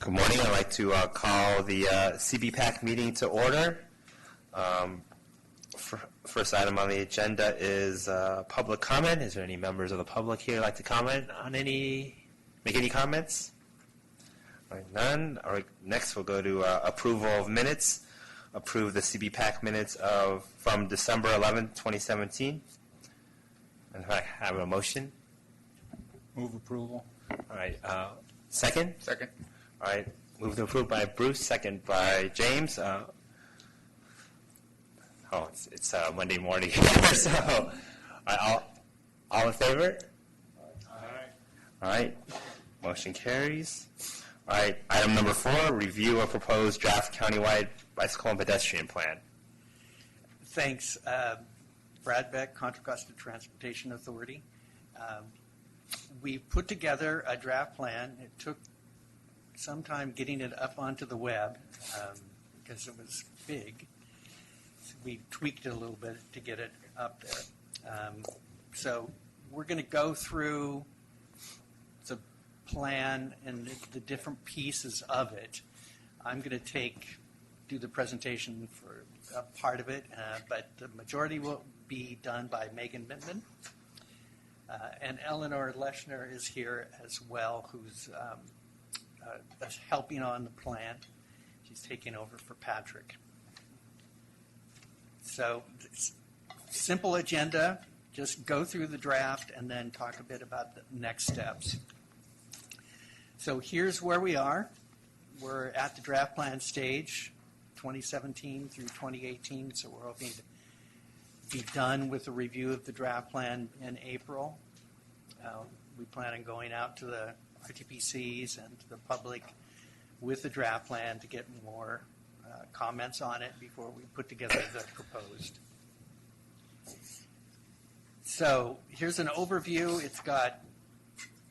Good morning. I'd like to call the CBPAC meeting to order. First item on the agenda is public comment. Is there any members of the public here who'd like to comment on make any comments? All right, none. All right, next we'll go to approval of minutes. Approve the CBPAC minutes from December 11th, 2017. And if I have a motion. Move approval. All right, second? Second. All right, move to approve by Bruce, second by James. It's Monday morning, so all in favor? Aye. All right, motion carries. All right, item number 4, review a proposed draft countywide bicycle and pedestrian plan. Thanks. Brad Beck, Contra Costa Transportation Authority. We put together a draft plan. It took some time getting it up onto the web because it was big. So we tweaked it a little bit to get it up there. So we're going to go through the plan and the different pieces of it. I'm going to do the presentation for a part of it, but the majority will be done by Megan Mittman. And Eleanor Leschner is here as well, who's helping on the plan. She's taking over for Patrick. So, simple agenda, just go through the draft and then talk a bit about the next steps. So here's where we are. We're at the draft plan stage, 2017 through 2018, so we're hoping to be done with the review of the draft plan in April. We plan on going out to the RTPCs and to the public with the draft plan to get more comments on it before we put together the proposed. So here's an overview. It's got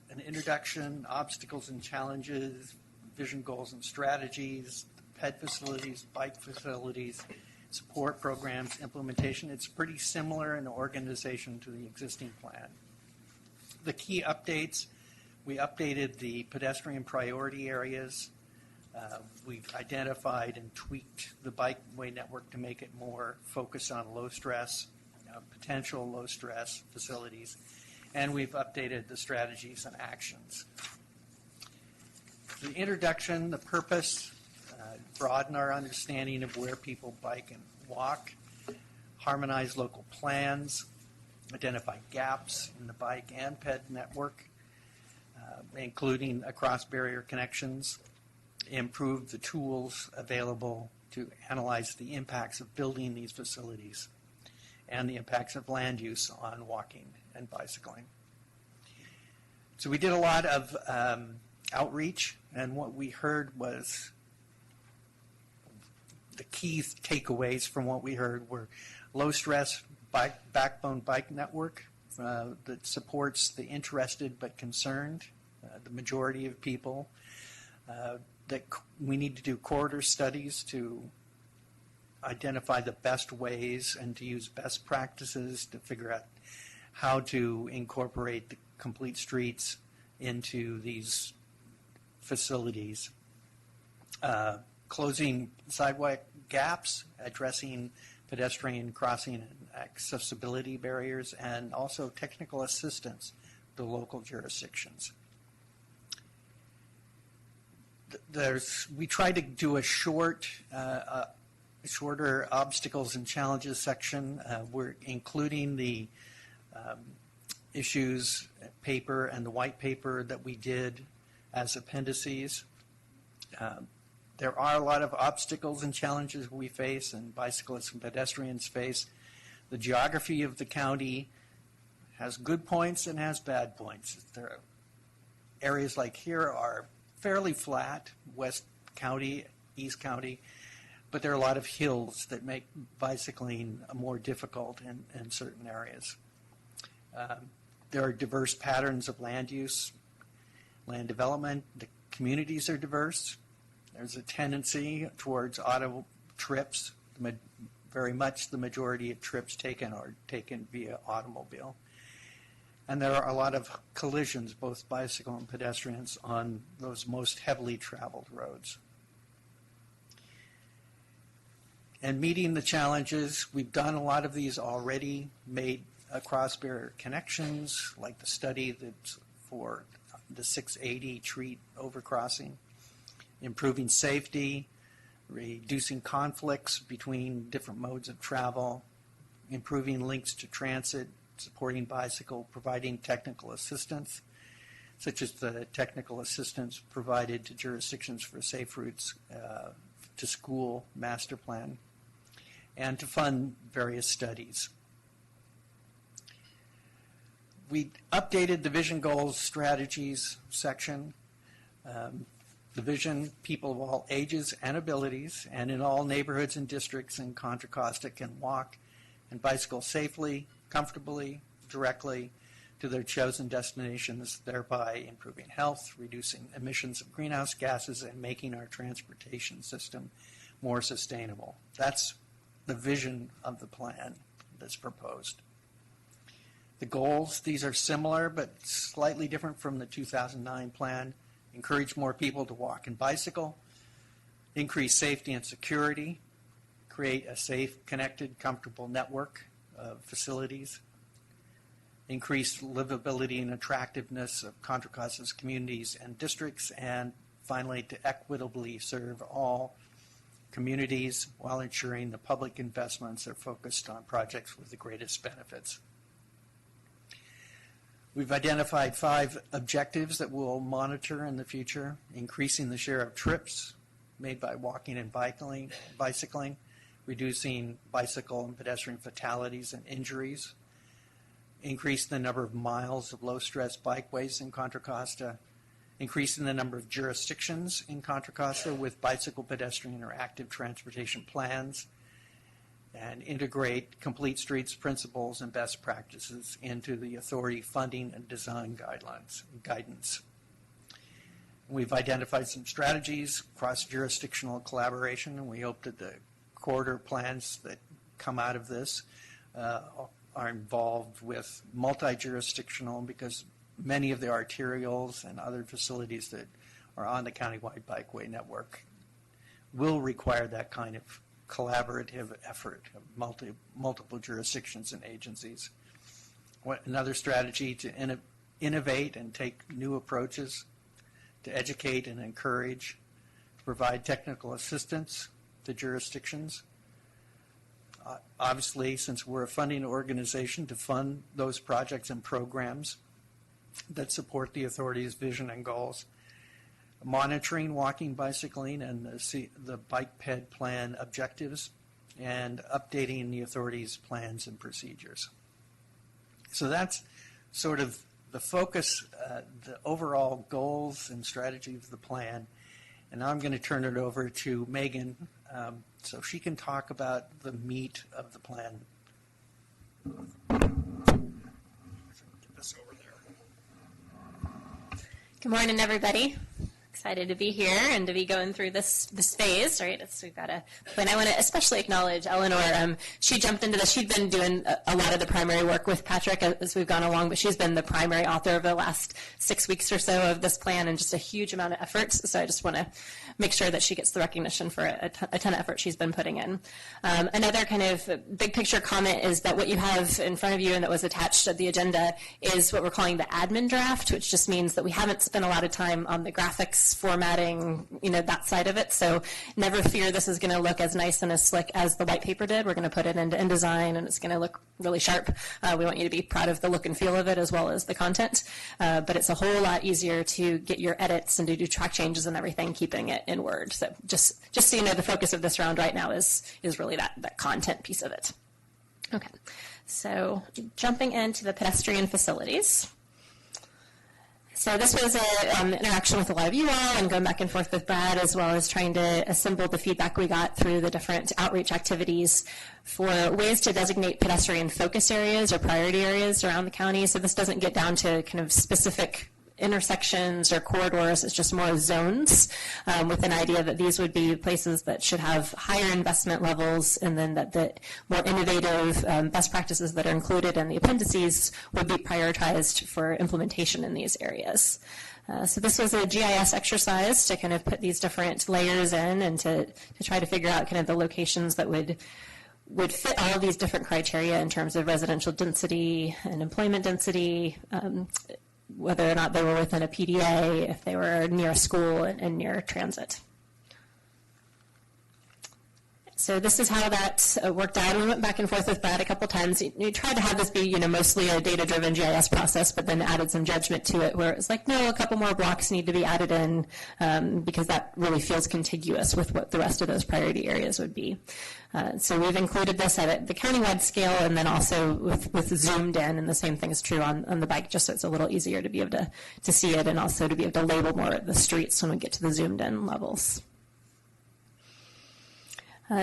an introduction, obstacles and challenges, vision, goals, and strategies, ped facilities, bike facilities, support programs, implementation. It's pretty similar in organization to the existing plan. The key updates, we updated the pedestrian priority areas. We've identified and tweaked the bikeway network to make it more focused on low stress, potential low stress facilities. And we've updated the strategies and actions. The introduction, the purpose, broaden our understanding of where people bike and walk, harmonize local plans, identify gaps in the bike and ped network, including across barrier connections, improve the tools available to analyze the impacts of building these facilities and the impacts of land use on walking and bicycling. So we did a lot of outreach, and what we heard was the key takeaways from what we heard were low stress backbone bike network that supports the interested but concerned, the majority of people, that we need to do corridor studies to identify the best ways and to use best practices to figure out how to incorporate the complete streets into these facilities. Closing sidewalk gaps, addressing pedestrian crossing and accessibility barriers, and also technical assistance to local jurisdictions. We tried to do a shorter obstacles and challenges section. We're including the issues paper and the white paper that we did as appendices. There are a lot of obstacles and challenges we face and bicyclists and pedestrians face. The geography of the county has good points and has bad points. There are areas like here are fairly flat, West County, East County, but there are a lot of hills that make bicycling more difficult in certain areas. There are diverse patterns of land use, land development. The communities are diverse. There's a tendency towards auto trips. Very much the majority of trips taken are taken via automobile. And there are a lot of collisions, both bicycle and pedestrians, on those most heavily traveled roads. And meeting the challenges, we've done a lot of these already, made cross-barrier connections, like the study that's for the 680 Treat overcrossing, improving safety, reducing conflicts between different modes of travel, improving links to transit, supporting bicycle, providing technical assistance, such as the technical assistance provided to jurisdictions for safe routes to school master plan, and to fund various studies. We updated the vision goals strategies section. The vision, people of all ages and abilities, and in all neighborhoods and districts in Contra Costa can walk and bicycle safely, comfortably, directly to their chosen destinations, thereby improving health, reducing emissions of greenhouse gases, and making our transportation system more sustainable. That's the vision of the plan that's proposed. The goals, these are similar but slightly different from the 2009 plan. Encourage more people to walk and bicycle, increase safety and security, create a safe, connected, comfortable network of facilities, increase livability and attractiveness of Contra Costa's communities and districts, and finally to equitably serve all communities while ensuring the public investments are focused on projects with the greatest benefits. We've identified 5 objectives that we'll monitor in the future: increasing the share of trips made by walking and bicycling, reducing bicycle and pedestrian fatalities and injuries, increase the number of miles of low-stress bikeways in Contra Costa, increasing the number of jurisdictions in Contra Costa with bicycle, pedestrian, or active transportation plans, and integrate complete streets principles and best practices into the authority funding and design guidance. We've identified some strategies, cross-jurisdictional collaboration, and we hope that the corridor plans that come out of this are involved with multi-jurisdictional, because many of the arterials and other facilities that are on the Countywide Bikeway Network will require that kind of collaborative effort of multiple jurisdictions and agencies. Another strategy to innovate and take new approaches, to educate and encourage, to provide technical assistance to jurisdictions. Obviously, since we're a funding organization, to fund those projects and programs that support the authority's vision and goals. Monitoring walking, bicycling, and the bike ped plan objectives, and updating the authority's plans and procedures. So that's sort of the focus, the overall goals and strategy of the plan. And now I'm going to turn it over to Megan so she can talk about the meat of the plan. Get this over there. Good morning, everybody. Excited to be here and to be going through this phase, right? We've got a plan. I want to especially acknowledge Eleanor. She jumped into this. She'd been doing a lot of the primary work with Patrick as we've gone along, but she's been the primary author of the last 6 weeks or so of this plan, and just a huge amount of effort. So I just want to make sure that she gets the recognition for a ton of effort she's been putting in. Another kind of big picture comment is that what you have in front of you and that was attached to the agenda is what we're calling the admin draft, which just means that we haven't spent a lot of time on the graphics, formatting, that side of it. So never fear, this is going to look as nice and as slick as the white paper did. We're going to put it into InDesign, and it's going to look really sharp. We want you to be proud of the look and feel of it as well as the content. But it's a whole lot easier to get your edits and to do track changes and everything, keeping it in Word. So just so you know, the focus of this round right now is really that content piece of it. Okay, so jumping into the pedestrian facilities. So this was an interaction with a lot of you all and going back and forth with Brad, as well as trying to assemble the feedback we got through the different outreach activities for ways to designate pedestrian focus areas or priority areas around the county. So this doesn't get down to kind of specific intersections or corridors. It's just more zones with an idea that these would be places that should have higher investment levels, and then that the more innovative best practices that are included in the appendices would be prioritized for implementation in these areas. So this was a GIS exercise to kind of put these different layers in and to try to figure out kind of the locations that would fit all of these different criteria in terms of residential density and employment density, whether or not they were within a PDA, if they were near a school and near transit. So this is how that worked out. We went back and forth with Brad a couple times. We tried to have this be, mostly a data-driven GIS process, but then added some judgment to it where it's like, no, a couple more blocks need to be added in because that really feels contiguous with what the rest of those priority areas would be. So we've included this at the countywide scale and then also with zoomed in, and the same thing is true on the bike, just so it's a little easier to be able to see it and also to be able to label more of the streets when we get to the zoomed in levels.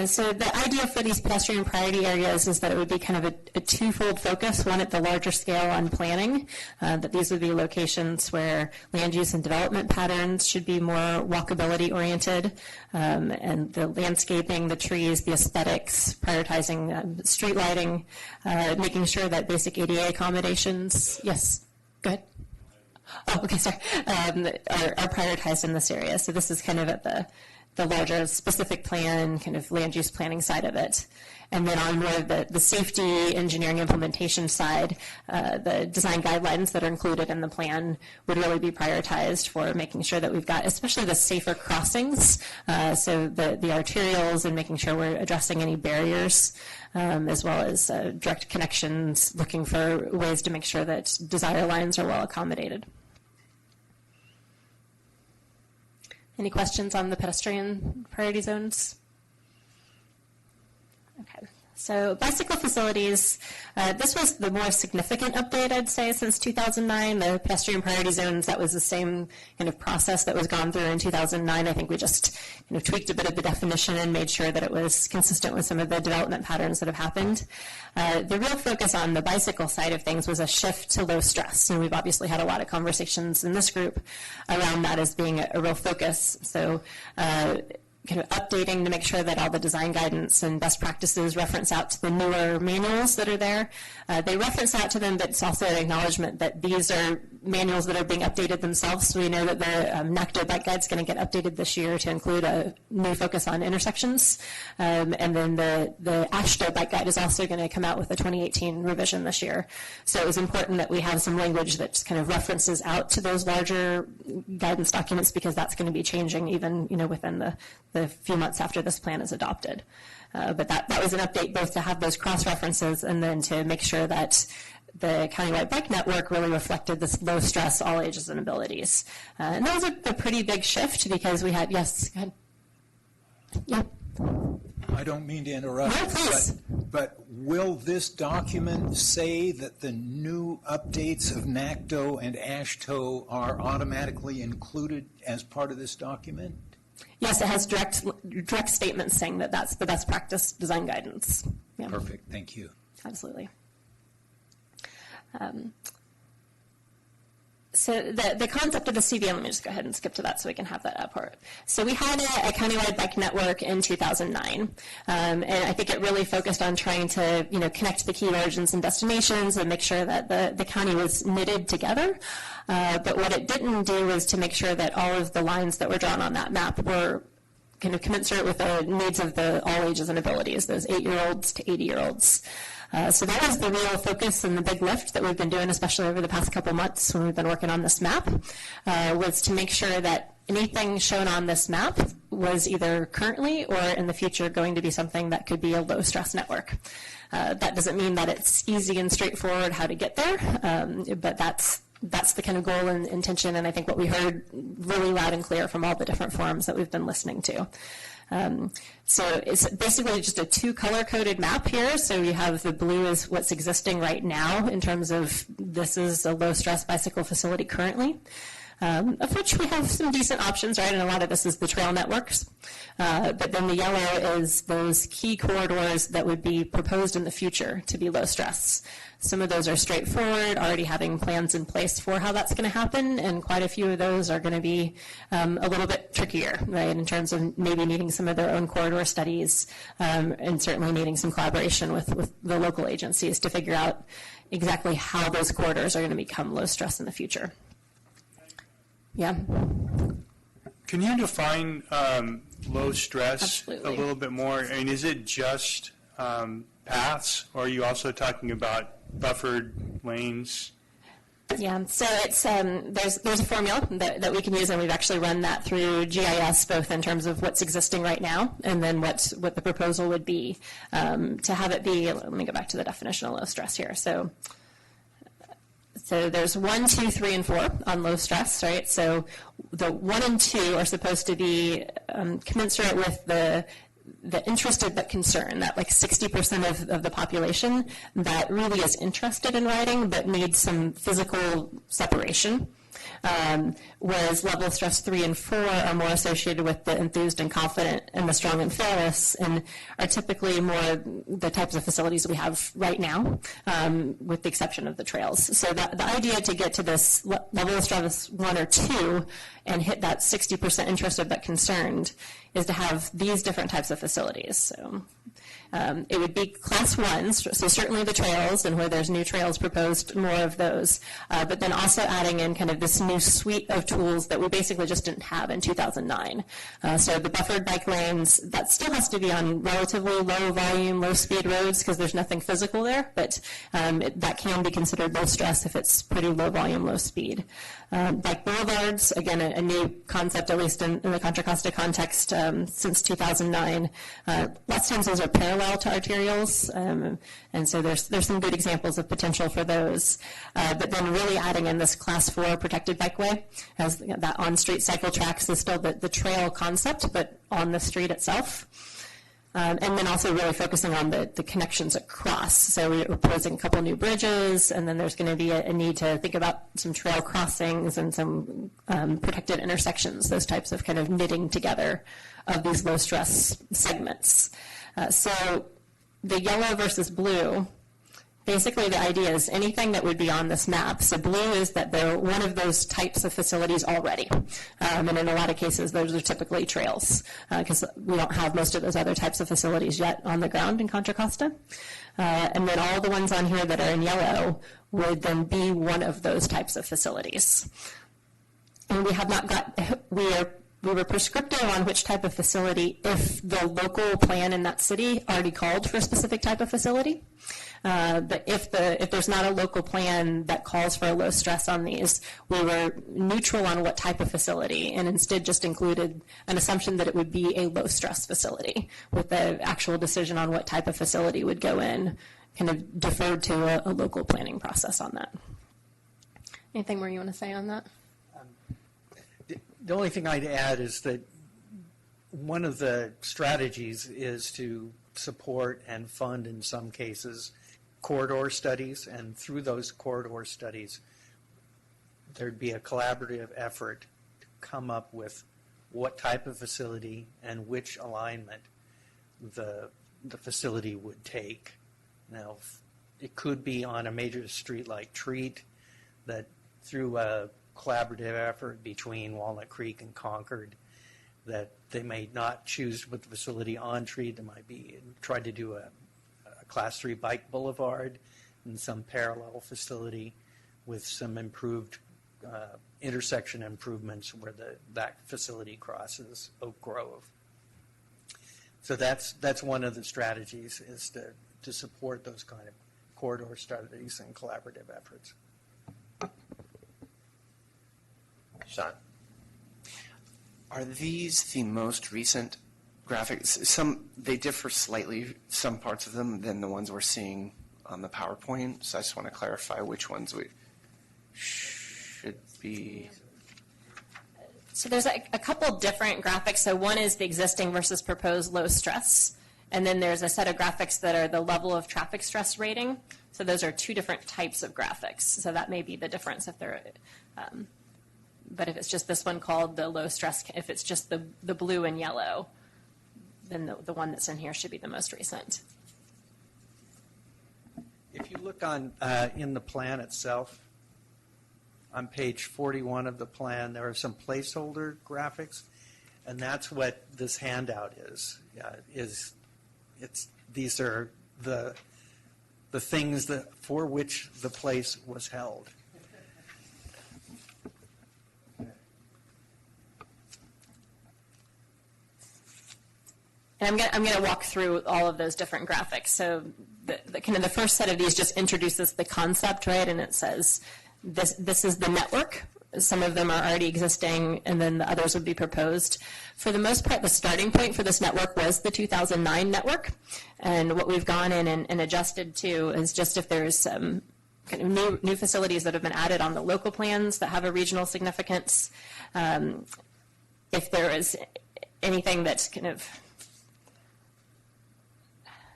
So the idea for these pedestrian priority areas is that it would be kind of a twofold focus, one at the larger scale on planning, that these would be locations where land use and development patterns should be more walkability oriented, and the landscaping, the trees, the aesthetics, prioritizing street lighting, making sure that basic ADA accommodations, yes, go ahead. Oh, okay, sorry, are prioritized in this area. So this is kind of at the larger specific plan, kind of land use planning side of it. And then on more of the safety engineering implementation side, the design guidelines that are included in the plan would really be prioritized for making sure that we've got, especially the safer crossings, so the arterials, and making sure we're addressing any barriers, as well as direct connections, looking for ways to make sure that desire lines are well accommodated. Any questions on the pedestrian priority zones? Okay. So bicycle facilities, this was the more significant update, I'd say, since 2009. The pedestrian priority zones, that was the same kind of process that was gone through in 2009. I think we just kind of tweaked a bit of the definition and made sure that it was consistent with some of the development patterns that have happened. The real focus on the bicycle side of things was a shift to low stress. And we've obviously had a lot of conversations in this group around that as being a real focus. So kind of updating to make sure that all the design guidance and best practices reference out to the newer manuals that are there. They reference out to them, but it's also an acknowledgement that these are manuals that are being updated themselves. So we know that the NACDO Bike Guide is going to get updated this year to include a new focus on intersections. And then the AASHTO Bike Guide is also going to come out with a 2018 revision this year. So it was important that we have some language that just kind of references out to those larger guidance documents, because that's going to be changing even within the few months after this plan is adopted. But that was an update both to have those cross-references and then to make sure that the Countywide Bike Network really reflected this low stress, all ages and abilities. And that was a pretty big shift because we had, yes, go ahead. Yeah. I don't mean to interrupt, No, please. but will this document say that the new updates of NACDO and AASHTO are automatically included as part of this document? Yes, it has direct statements saying that that's the best practice design guidance. Yeah. Perfect, thank you. Absolutely. So the concept of the CBN, let me just go ahead and skip to that so we can have that up. So we had a Countywide Bike Network in 2009, and I think it really focused on trying to connect the key origins and destinations and make sure that the county was knitted together. But what it didn't do was to make sure that all of the lines that were drawn on that map were kind of commensurate with the needs of the all ages and abilities, those 8-year-olds to 80-year-olds. So that was the real focus and the big lift that we've been doing, especially over the past couple months when we've been working on this map, was to make sure that anything shown on this map was either currently or in the future going to be something that could be a low-stress network. That doesn't mean that it's easy and straightforward how to get there, but that's the kind of goal and intention, and I think what we heard really loud and clear from all the different forums that we've been listening to. So it's basically just a 2-color coded map here. So you have the blue is what's existing right now in terms of this is a low stress bicycle facility currently. of which we have some decent options, right? And a lot of this is the trail networks. But then the yellow is those key corridors that would be proposed in the future to be low stress. Some of those are straightforward, already having plans in place for how that's going to happen, and quite a few of those are going to be a little bit trickier, right, in terms of maybe needing some of their own corridor studies, and certainly needing some collaboration with the local agencies to figure out exactly how those corridors are going to become low stress in the future. Yeah. Can you define low stress Absolutely. a little bit more? I mean, is it just paths, or are you also talking about buffered lanes? Yeah, so it's there's a formula that we can use, and we've actually run that through GIS, both in terms of what's existing right now, and then what the proposal would be to have it be. Let me go back to the definition of low stress here. So there's 1, 2, 3, and 4 on low stress, right? So the 1 and 2 are supposed to be commensurate with the interested but concerned, that like 60% of the population that really is interested in riding but needs some physical separation. Whereas level stress 3 and 4 are more associated with the enthused and confident and the strong and fearless, and are typically more the types of facilities we have right now, with the exception of the trails. So the idea to get to this level of stress 1 or 2 and hit that 60% interested but concerned is to have these different types of facilities. So it would be class 1s, so certainly the trails, and where there's new trails proposed, more of those, but then also adding in kind of this new suite of tools that we basically just didn't have in 2009. So the buffered bike lanes, that still has to be on relatively low volume, low speed roads because there's nothing physical there, but that can be considered low stress if it's pretty low volume, low speed. Bike boulevards, again, a new concept, at least in the Contra Costa context, since 2009. Lots of times those are parallel to arterials, and so there's some good examples of potential for those. But then really adding in this class 4 protected bikeway, as that on-street cycle tracks is still the trail concept, but on the street itself. And then also really focusing on the connections across. So we're proposing a couple new bridges, and then there's going to be a need to think about some trail crossings and some protected intersections, those types of kind of knitting together of these low stress segments. So the yellow versus blue, basically the idea is anything that would be on this map. So blue is that they're one of those types of facilities already. And in a lot of cases, those are typically trails because we don't have most of those other types of facilities yet on the ground in Contra Costa. And then all the ones on here that are in yellow would then be one of those types of facilities. And we have not got, we were prescriptive on which type of facility if the local plan in that city already called for a specific type of facility. But if there's not a local plan that calls for a low stress on these, we were neutral on what type of facility and instead just included an assumption that it would be a low stress facility with the actual decision on what type of facility would go in, kind of deferred to a local planning process on that. Anything more you want to say on that? The only thing I'd add is that one of the strategies is to support and fund, in some cases, corridor studies, and through those corridor studies, there'd be a collaborative effort to come up with what type of facility and which alignment the facility would take. Now, it could be on a major street like Treat, that through a collaborative effort between Walnut Creek and Concord, that they may not choose to put the facility on Treat. They might be try to do a Class 3 bike boulevard and some parallel facility with some improved intersection improvements where that facility crosses Oak Grove. So that's one of the strategies, is to support those kind of corridor studies and collaborative efforts. Sean. Are these the most recent graphics? They differ slightly, some parts of them, than the ones we're seeing on the PowerPoint. So I just want to clarify which ones we should be. So there's a couple different graphics. So one is the existing versus proposed low stress. And then there's a set of graphics that are the level of traffic stress rating. So those are two different types of graphics. So that may be the difference if they're But if it's just this one called the low stress, if it's just the blue and yellow, then the one that's in here should be the most recent. If you look on, in the plan itself, on page 41 of the plan, there are some placeholder graphics, and that's what this handout is. These are the things for which the place was held. And I'm going to walk through all of those different graphics. So the kind of the first set of these just introduces the concept, right? And it says this is the network. Some of them are already existing, and then the others would be proposed. For the most part, the starting point for this network was the 2009 network. And what we've gone in and adjusted to is just if there's kind of new facilities that have been added on the local plans that have a regional significance. If there is anything that's kind of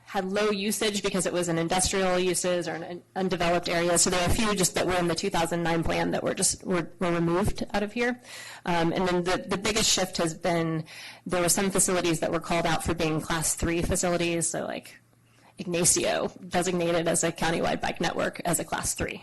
had low usage because it was an industrial uses or an undeveloped area. So there are a few just that were in the 2009 plan that were removed out of here. And then the biggest shift has been there were some facilities that were called out for being class 3 facilities. So like Ignacio designated as a countywide bike network as a class 3,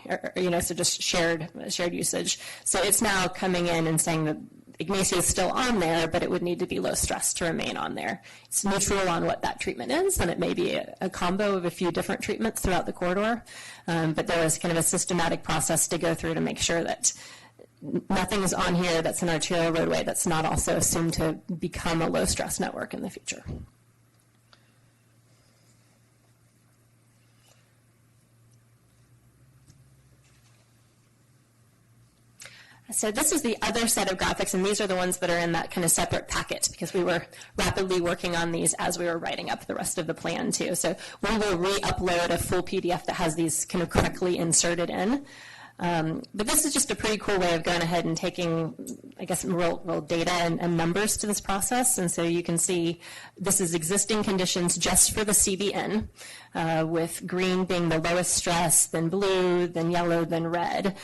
so just shared usage. So it's now coming in and saying that Ignacio is still on there, but it would need to be low stress to remain on there. It's neutral on what that treatment is, and it may be a combo of a few different treatments throughout the corridor. But there was kind of a systematic process to go through to make sure that nothing's on here that's an arterial roadway that's not also assumed to become a low stress network in the future. So this is the other set of graphics, and these are the ones that are in that kind of separate packet because we were rapidly working on these as we were writing up the rest of the plan too. So we will re-upload a full PDF that has these kind of correctly inserted in. But this is just a pretty cool way of going ahead and taking, I guess, real data and numbers to this process. And so you can see this is existing conditions just for the CBN, with green being the lowest stress, then blue, then yellow, then red.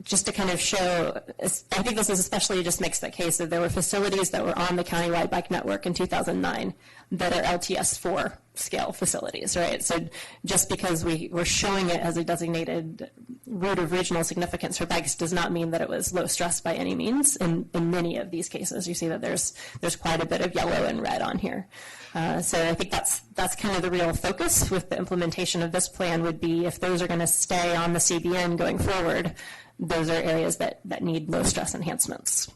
Just to kind of show, I think this is especially just makes the case that there were facilities that were on the countywide bike network in 2009 that are LTS4 scale facilities, right? So just because we were showing it as a designated route of regional significance for bikes does not mean that it was low stress by any means. In many of these cases, you see that there's quite a bit of yellow and red on here. So I think that's kind of the real focus with the implementation of this plan would be if those are going to stay on the CBN going forward, those are areas that need low stress enhancements.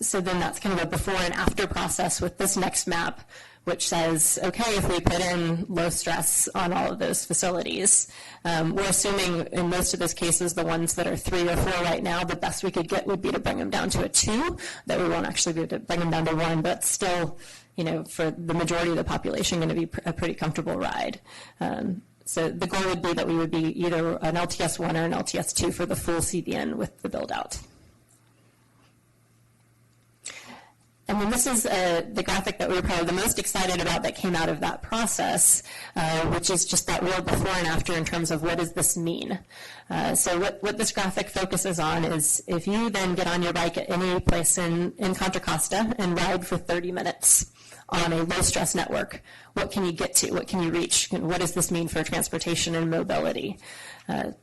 So then that's kind of a before and after process with this next map, which says, okay, if we put in low stress on all of those facilities, we're assuming in most of those cases, the ones that are 3 or 4 right now, the best we could get would be to bring them down to a 2, that we won't actually be able to bring them down to 1, but still, for the majority of the population, going to be a pretty comfortable ride. So the goal would be that we would be either an LTS1 or an LTS2 for the full CBN with the build-out. And then this is the graphic that we were probably the most excited about that came out of that process, which is just that real before and after in terms of what does this mean. So what this graphic focuses on is if you then get on your bike at any place in Contra Costa and ride for 30 minutes on a low-stress network, what can you get to? What can you reach? And what does this mean for transportation and mobility?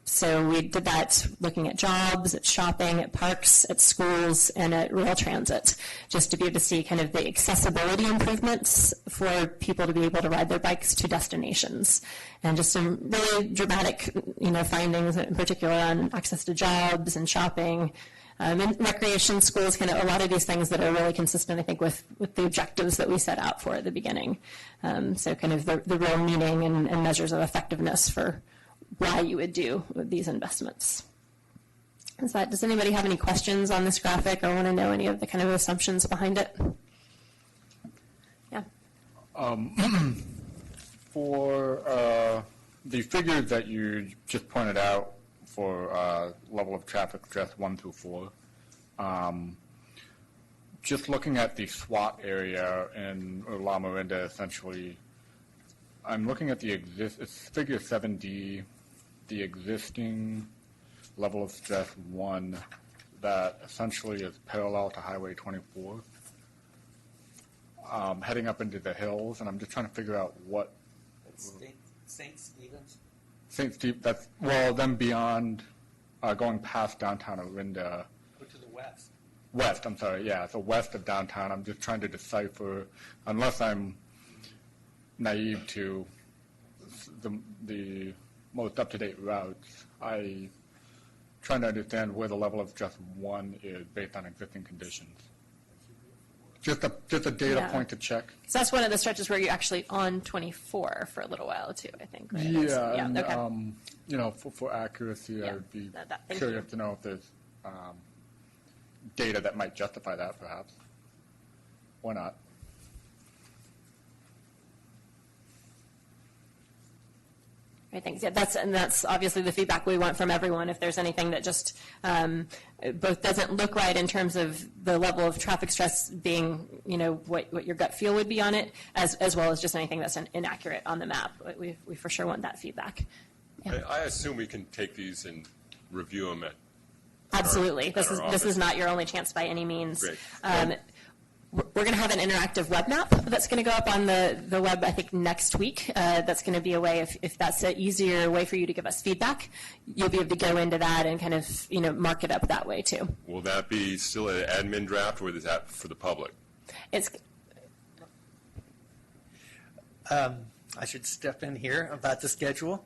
So we did that looking at jobs, at shopping, at parks, at schools, and at rail transit, just to be able to see kind of the accessibility improvements for people to be able to ride their bikes to destinations. And just some really dramatic, findings in particular on access to jobs and shopping, and recreation, schools, kind of a lot of these things that are really consistent, I think, with the objectives that we set out for at the beginning. So kind of the real meaning and measures of effectiveness for why you would do these investments. Does anybody have any questions on this graphic or want to know any of the kind of assumptions behind it? Yeah. For the figures that you just pointed out for level of traffic stress 1 through 4, just looking at the SWAT area in La Miranda, essentially, I'm looking at it's figure 7D, the existing level of stress 1 that essentially is parallel to Highway 24, heading up into the hills, and I'm just trying to figure out what St. Stephen's? St. Steve, that's, well, then beyond, going past downtown Orinda, Go to the west. west, I'm sorry, yeah, so west of downtown, I'm just trying to decipher, unless I'm naive to the most up-to-date routes, I trying to understand where the level of stress 1 is based on existing conditions. Just a data Yeah. point to check. So that's one of the stretches where you're actually on 24 for a little while too, I think. Right? Yeah, and, okay. you know, for accuracy, Yeah, I'd be thank curious you. to know if there's data that might justify that, perhaps, or not. Right, thanks. Yeah, that's obviously the feedback we want from everyone. If there's anything that just both doesn't look right in terms of the level of traffic stress being, you know, what your gut feel would be on it, as well as just anything that's inaccurate on the map. We for sure want that feedback. Yeah. I assume we can take these and review them at. Absolutely. at This our is office. not your only chance by any means. Great. We're going to have an interactive web map that's going to go up on the web, I think, next week. That's going to be a way, if that's an easier way for you to give us feedback, you'll be able to go into that and kind of, you know, mark it up that way too. Will that be still an admin draft, or is that for the public? It's I should step in here about the schedule.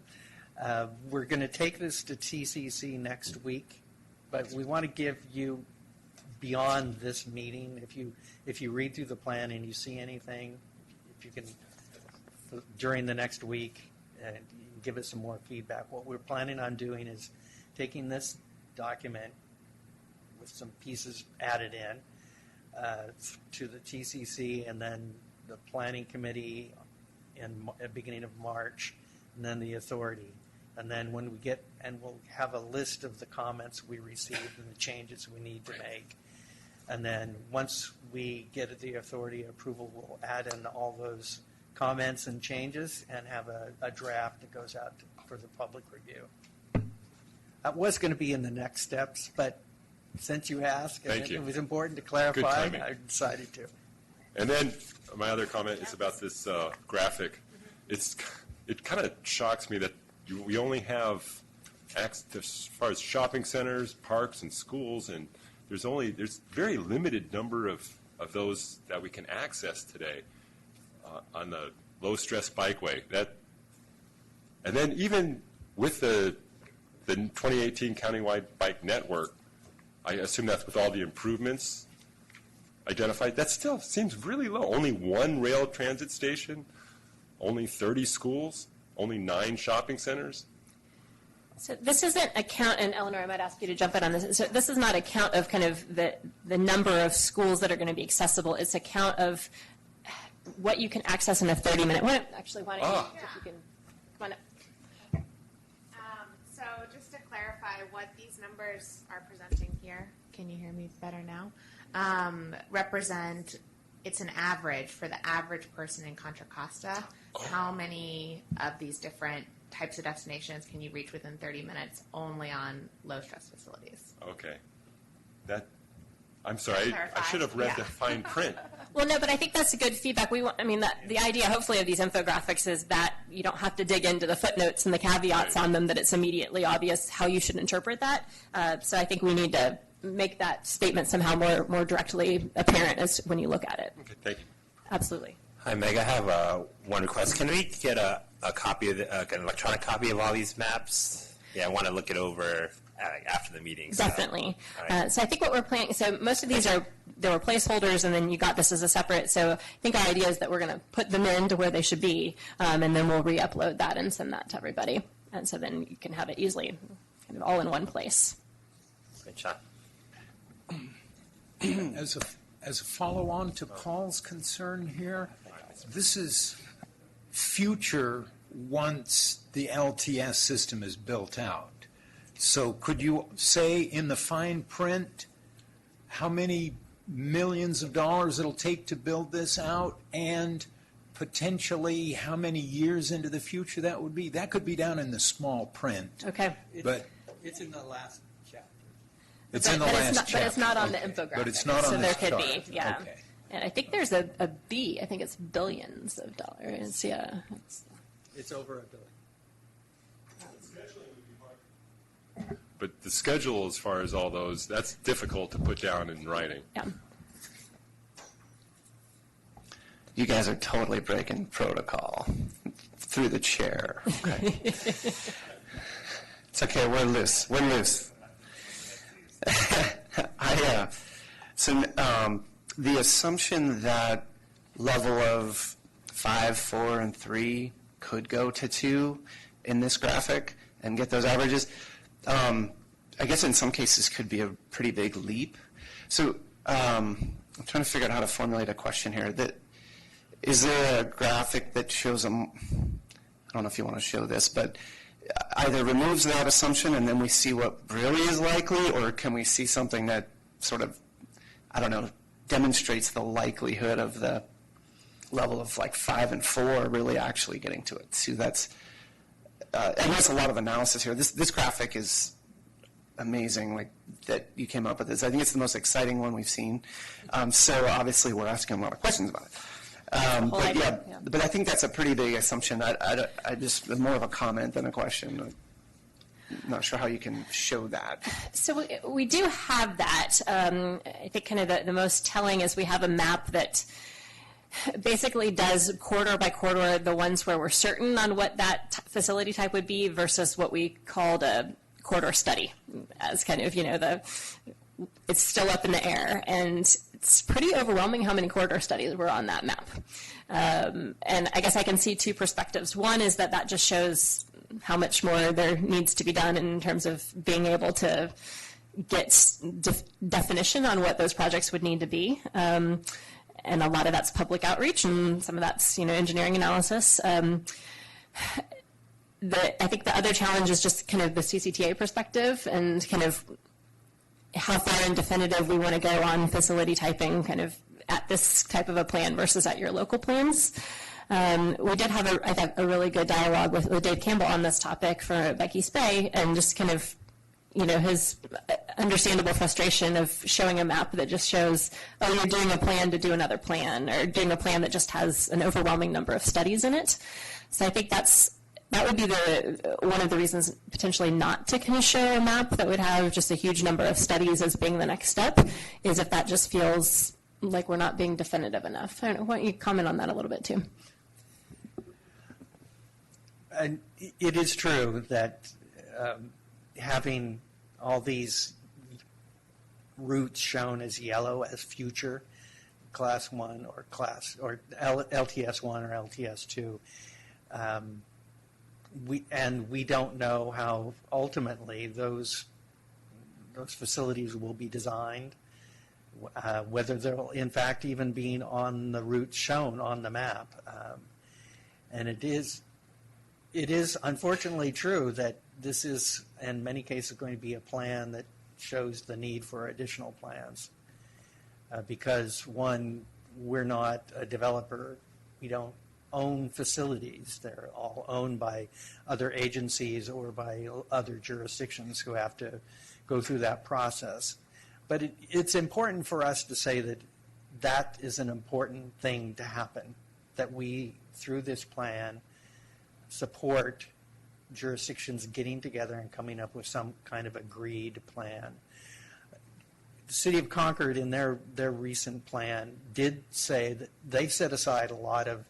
We're going to take this to TCC next week, but we want to give you, beyond this meeting, if you read through the plan and you see anything, if you can, during the next week, give us some more feedback. What we're planning on doing is taking this document with some pieces added in to the TCC, and then the planning committee in the beginning of March, and then the authority. And then when we get, and we'll have a list of the comments we received and the changes we need to make. And then once we get the authority approval, we'll add in all those comments and changes and have a draft that goes out for the public review. That was going to be in the next steps, but since you asked, and Thank you. it was important to clarify, timing. I decided to. And then my other comment is about this graphic. It kind of shocks me that we only have access as far as shopping centers, parks, and schools, and there's very limited number of those that we can access today on the low-stress bikeway. And then even with the 2018 Countywide Bike Network, I assume that's with all the improvements identified, that still seems really low. Only one rail transit station, only 30 schools, only 9 shopping centers. So this isn't a count, and Eleanor, I might ask you to jump in on this. So this is not a count of kind of the number of schools that are going to be accessible. It's a count of what you can access in a 30-minute. Why don't you, if you can, come on up. So just to clarify, what these numbers are presenting here, can you hear me better now? Represent, it's an average for the average person in Contra Costa. How many of these different types of destinations can you reach within 30 minutes only on low-stress facilities? Okay. I'm sorry, I should have read the fine print. Well, no, but I think that's a good feedback. The idea, hopefully, of these infographics is that you don't have to dig into the footnotes and the caveats on them, that it's immediately obvious how you should interpret that. So I think we need to make that statement somehow more directly apparent as when you look at it. Okay, thank you. Absolutely. Hi, Meg. I have one request. Can we get a copy of an electronic copy of all these maps? Yeah, I want to look it over after the meeting. So. Definitely. All right. So I think what we're planning, so most of these there were placeholders, and then you got this as a separate. So I think our idea is that we're going to put them into where they should be, and then we'll re-upload that and send that to everybody. And so then you can have it easily kind of all in one place. Good shot. As a follow-on to Paul's concern here, this is future once the LTS system is built out. So could you say in the fine print how many millions of dollars it'll take to build this out, and potentially how many years into the future that would be? That could be down in the small print. Okay. But It's in the last chapter. It's in the last chapter. But it's not on the Okay. infographic. But it's not on so this there could chart. be, yeah. Okay. And I think there's a B. I think it's billions of dollars. Yeah. It's over $1 billion. But the schedule, as far as all those, that's difficult to put down in writing. Yeah. You guys are totally breaking protocol through the chair. Okay. It's okay. We're loose. We're loose. The assumption that level of 5, 4, and 3 could go to 2 in this graphic and get those averages, I guess in some cases could be a pretty big leap. So I'm trying to figure out how to formulate a question here. Is there a graphic that shows I don't know if you want to show this, but either removes that assumption and then we see what really is likely, or can we see something that sort of, I don't know, demonstrates the likelihood of the level of like 5 and 4 really actually getting to it? So that's, and there's a lot of analysis here. This graphic is amazing, like that you came up with this. I think it's the most exciting one we've seen. So obviously we're asking a lot of questions about it. But I think that's a pretty big assumption. I just more of a comment than a question. I'm not sure how you can show that. So we do have that. I think kind of the most telling is we have a map that basically does quarter by quarter the ones where we're certain on what that facility type would be versus what we called a corridor study as kind of, it's still up in the air. And it's pretty overwhelming how many corridor studies were on that map. And I guess I can see two perspectives. One is that just shows how much more there needs to be done in terms of being able to get definition on what those projects would need to be. And a lot of that's public outreach, and some of that's engineering analysis. I think the other challenge is just kind of the CCTA perspective and kind of how far and definitive we want to go on facility typing kind of at this type of a plan versus at your local plans. We did have, I think, a really good dialogue with Dave Campbell on this topic for Becky Spey, and just kind of, his understandable frustration of showing a map that just shows, oh, you're doing a plan to do another plan, or doing a plan that just has an overwhelming number of studies in it. So I think that would be one of the reasons potentially not to kind of show a map that would have just a huge number of studies as being the next step, is if that just feels like we're not being definitive enough. I don't know, why don't you comment on that a little bit too? And it is true that having all these routes shown as yellow as future, class 1 or LTS 1 or LTS 2, we don't know how ultimately those facilities will be designed, whether they'll in fact even be on the routes shown on the map. And it is unfortunately true that this is, in many cases, going to be a plan that shows the need for additional plans. Because, one, we're not a developer. We don't own facilities. They're all owned by other agencies or by other jurisdictions who have to go through that process. But it's important for us to say that is an important thing to happen, that we, through this plan, support jurisdictions getting together and coming up with some kind of agreed plan. The City of Concord, in their recent plan, did say that they set aside a lot of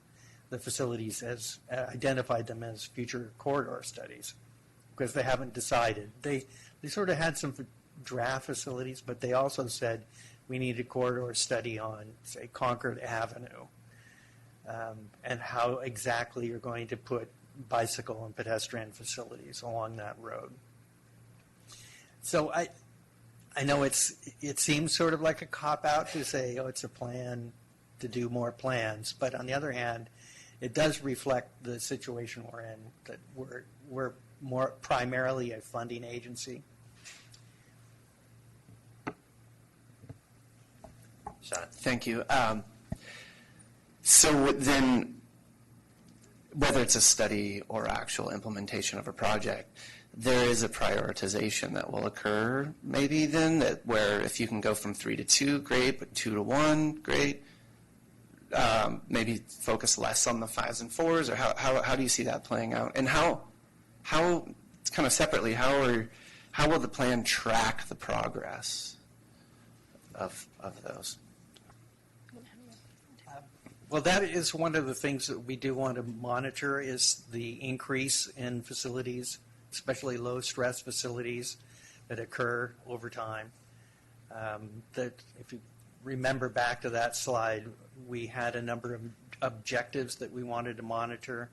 the facilities, as identified them as future corridor studies, because they haven't decided. They sort of had some draft facilities, but they also said we need a corridor study on, say, Concord Avenue, and how exactly you're going to put bicycle and pedestrian facilities along that road. So I know it seems sort of like a cop-out to say, oh, it's a plan to do more plans, but on the other hand, it does reflect the situation we're in, that we're more primarily a funding agency. Sean. Thank you. So then, whether it's a study or actual implementation of a project, there is a prioritization that will occur maybe then, that where if you can go from 3 to 2, great, but 2 to 1, great. Maybe focus less on the 5s and 4s, or how do you see that playing out? And how kind of separately, how will the plan track the progress of those? Well, that is one of the things that we do want to monitor, is the increase in facilities, especially low-stress facilities that occur over time. That if you remember back to that slide, we had a number of objectives that we wanted to monitor,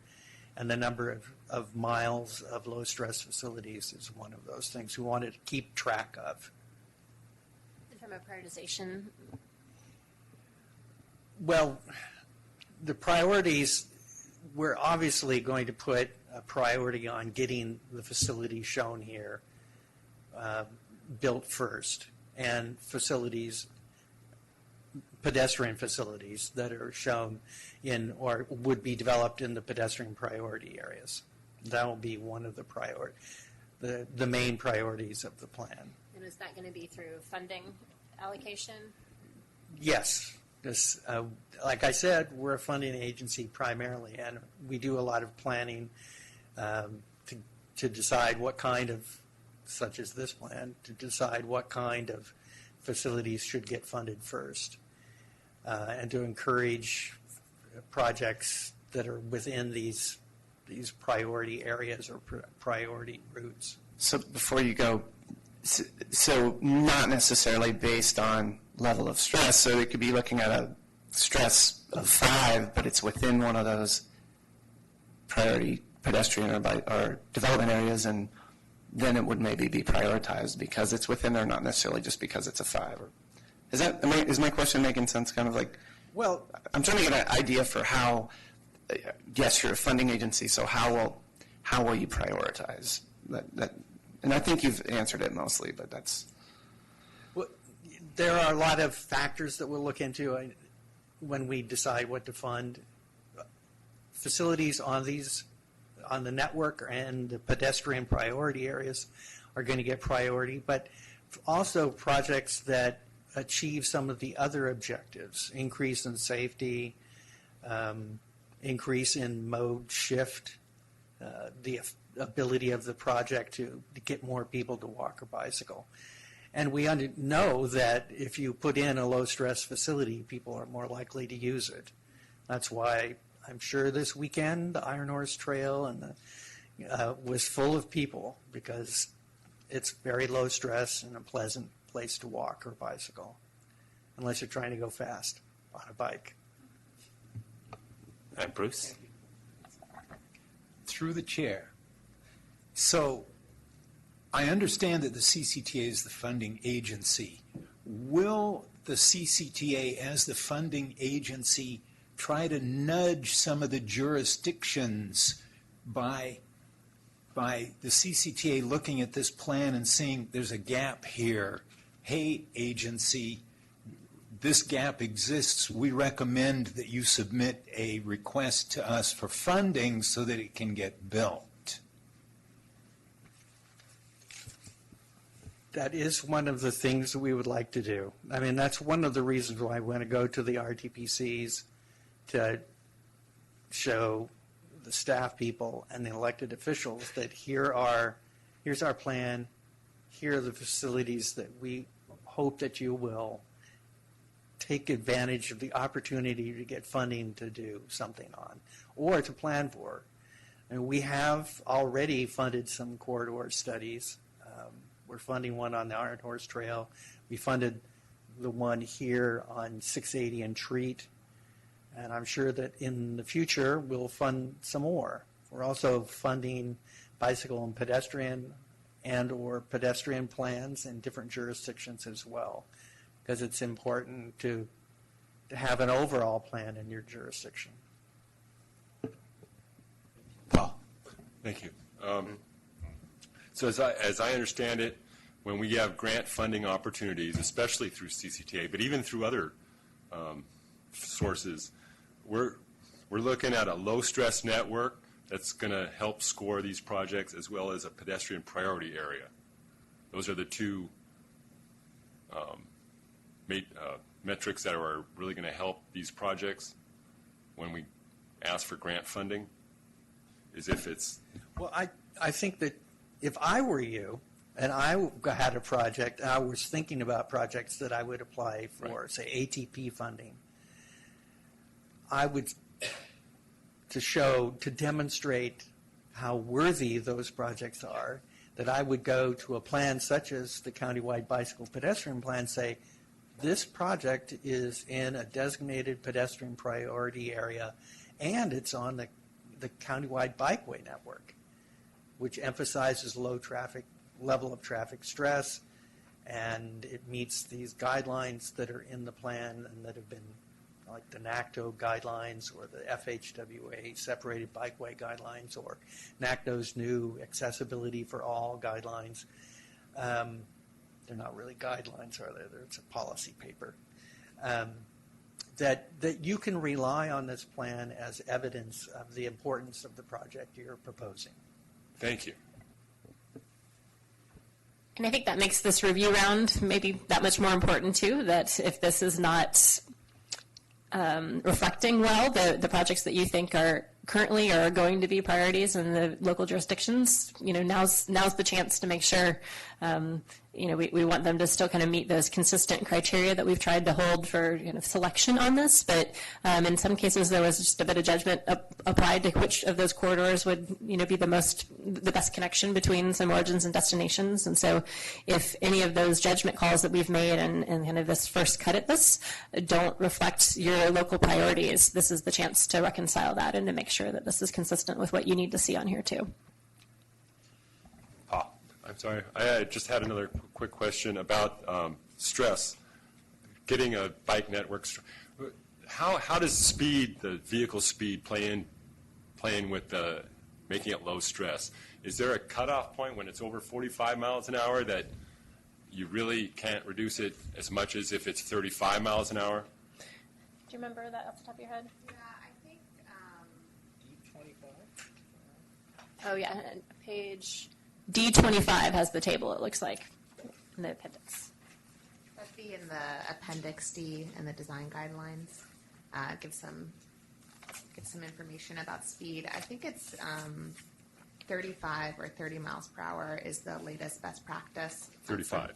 and the number of miles of low-stress facilities is one of those things we wanted to keep track of. From a prioritization. Well, the priorities, we're obviously going to put a priority on getting the facilities shown here built first, and facilities, pedestrian facilities that are shown in or would be developed in the pedestrian priority areas. That will be one of the main priorities of the plan. And is that going to be through funding allocation? Yes. This, like I said, we're a funding agency primarily, and we do a lot of planning to decide what kind of, such as this plan, to decide what kind of facilities should get funded first, and to encourage projects that are within these priority areas or priority routes. So before you go, so not necessarily based on level of stress. So it could be looking at a stress of 5, but it's within one of those priority pedestrian or development areas, and then it would maybe be prioritized because it's within there, not necessarily just because it's a 5. Is my question making sense? Kind of like, well, I'm trying to get an idea for how. Yes, you're a funding agency, so how will you prioritize that? And I think you've answered it mostly, but that's. Well, there are a lot of factors that we'll look into when we decide what to fund. Facilities on the network and the pedestrian priority areas are going to get priority, but also projects that achieve some of the other objectives: increase in safety, increase in mode shift, the ability of the project to get more people to walk or bicycle. And we know that if you put in a low-stress facility, people are more likely to use it. That's why I'm sure this weekend the Iron Horse Trail and was full of people, because it's very low stress and a pleasant place to walk or bicycle, unless you're trying to go fast on a bike. Bruce? Through the chair. So I understand that the CCTA is the funding agency. Will the CCTA, as the funding agency, try to nudge some of the jurisdictions by the CCTA looking at this plan and seeing there's a gap here? Hey, agency, this gap exists. We recommend that you submit a request to us for funding so that it can get built. That is one of the things that we would like to do. I mean, that's one of the reasons why I want to go to the RTPCs to show the staff people and the elected officials that here's our plan, here are the facilities that we hope that you will take advantage of the opportunity to get funding to do something on or to plan for. And we have already funded some corridor studies. We're funding one on the Iron Horse Trail. We funded the one here on 680 and Treat. And I'm sure that in the future we'll fund some more. We're also funding bicycle and pedestrian or pedestrian plans in different jurisdictions as well, because it's important to have an overall plan in your jurisdiction. Paul. Thank you. So as I understand it, when we have grant funding opportunities, especially through CCTA, but even through other sources, we're looking at a low-stress network that's going to help score these projects, as well as a pedestrian priority area. Those are the two metrics that are really going to help these projects when we ask for grant funding, is if it's... Well, I think that if I were you, and I had a project, and I was thinking about projects that I would apply for, Right. say, ATP funding, I would, to demonstrate how worthy those projects are, that I would go to a plan such as the Countywide Bicycle Pedestrian Plan, say, this project is in a designated pedestrian priority area, and it's on the Countywide Bikeway Network, which emphasizes low level of traffic stress, and it meets these guidelines that are in the plan and that have been, like the NACTO guidelines or the FHWA separated bikeway guidelines or NACTO's new accessibility for all guidelines. They're not really guidelines, are they? It's a policy paper. That you can rely on this plan as evidence of the importance of the project you're proposing. Thank you. And I think that makes this review round maybe that much more important too, that if this is not reflecting well the projects that you think are currently are going to be priorities in the local jurisdictions, now's the chance to make sure, we want them to still kind of meet those consistent criteria that we've tried to hold for selection on this. But in some cases, there was just a bit of judgment applied to which of those corridors would be the best connection between some origins and destinations. And so, if any of those judgment calls that we've made and kind of this first cut at this don't reflect your local priorities, this is the chance to reconcile that and to make sure that this is consistent with what you need to see on here too. I'm sorry. I just had another quick question about stress. Getting a bike network. How does speed, the vehicle speed, play in with making it low stress? Is there a cutoff point when it's over 45 miles an hour that you really can't reduce it as much as if it's 35 miles an hour? Do you remember that off the top of your head? Yeah, I think. Oh yeah, page D25 has the table, it looks like, in the appendix. That'd be in the Appendix D in the design guidelines. Give some information about speed. I think it's 35 or 30 miles per hour is the latest best practice. 35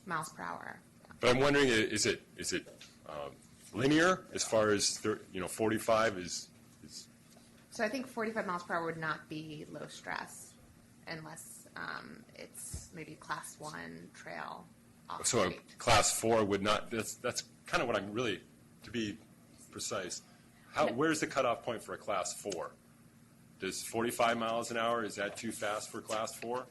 miles per hour. But I'm wondering, is it linear as far as 45 is? So I think 45 miles per hour would not be low stress unless it's maybe class 1 trail off So a street. class 4 would not. That's kind of what I'm really, to be precise. Where's the cutoff point for a class 4? Does 45 miles an hour, is that too fast for class 4?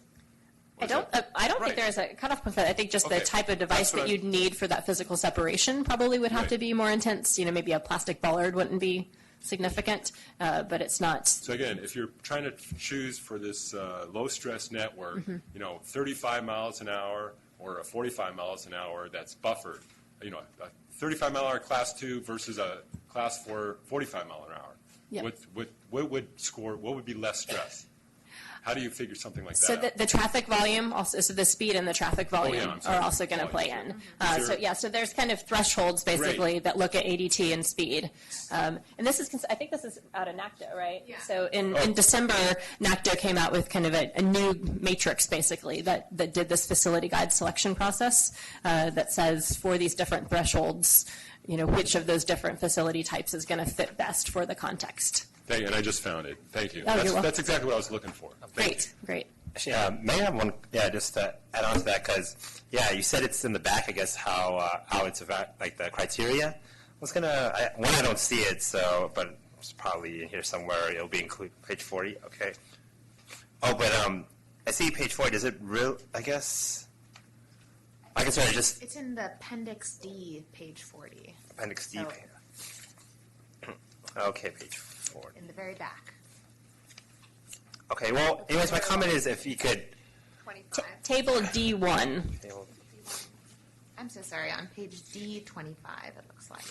I don't think there's a cutoff point for that. I think just the Okay. type of device That's what that you'd need for that physical separation probably would have Right. to be more intense. Maybe a plastic bollard wouldn't be significant, but it's not. So again, if you're trying to choose for this low stress network, 35 miles an hour or a 45 miles an hour that's buffered, a 35 mile an hour class 2 versus a class 4 45 mile an hour. Yep. What would be less stress? How do you figure something like So that? the traffic volume, also, so the speed and the traffic volume I'm sorry. are also going to play Volume. in. So there's kind of thresholds basically Great. that look at ADT and speed. And this is, I think this is out of NACTO, right? Yeah. So in December, NACTO came out with kind of a new matrix basically that did this facility guide selection process that says for these different thresholds, which of those different facility types is going to fit best for the context. And I just found it. Thank you. Oh, you're welcome. That's exactly what I was looking for. Thank Great. Actually, may I have one? Yeah, just to add on to that, because you said it's in the back. I guess how it's about like the criteria. I was I don't see it, but it's probably in here somewhere. It'll be included page 40. Okay. Oh, but I see page 40. Does it real? I guess sorry, just It's in the Appendix D, page 40, appendix D. So- Okay, page 40. in the very back. Okay. Well, anyways, my comment is if you could. 25. Table D1. I'm so sorry, on page D25, it looks like.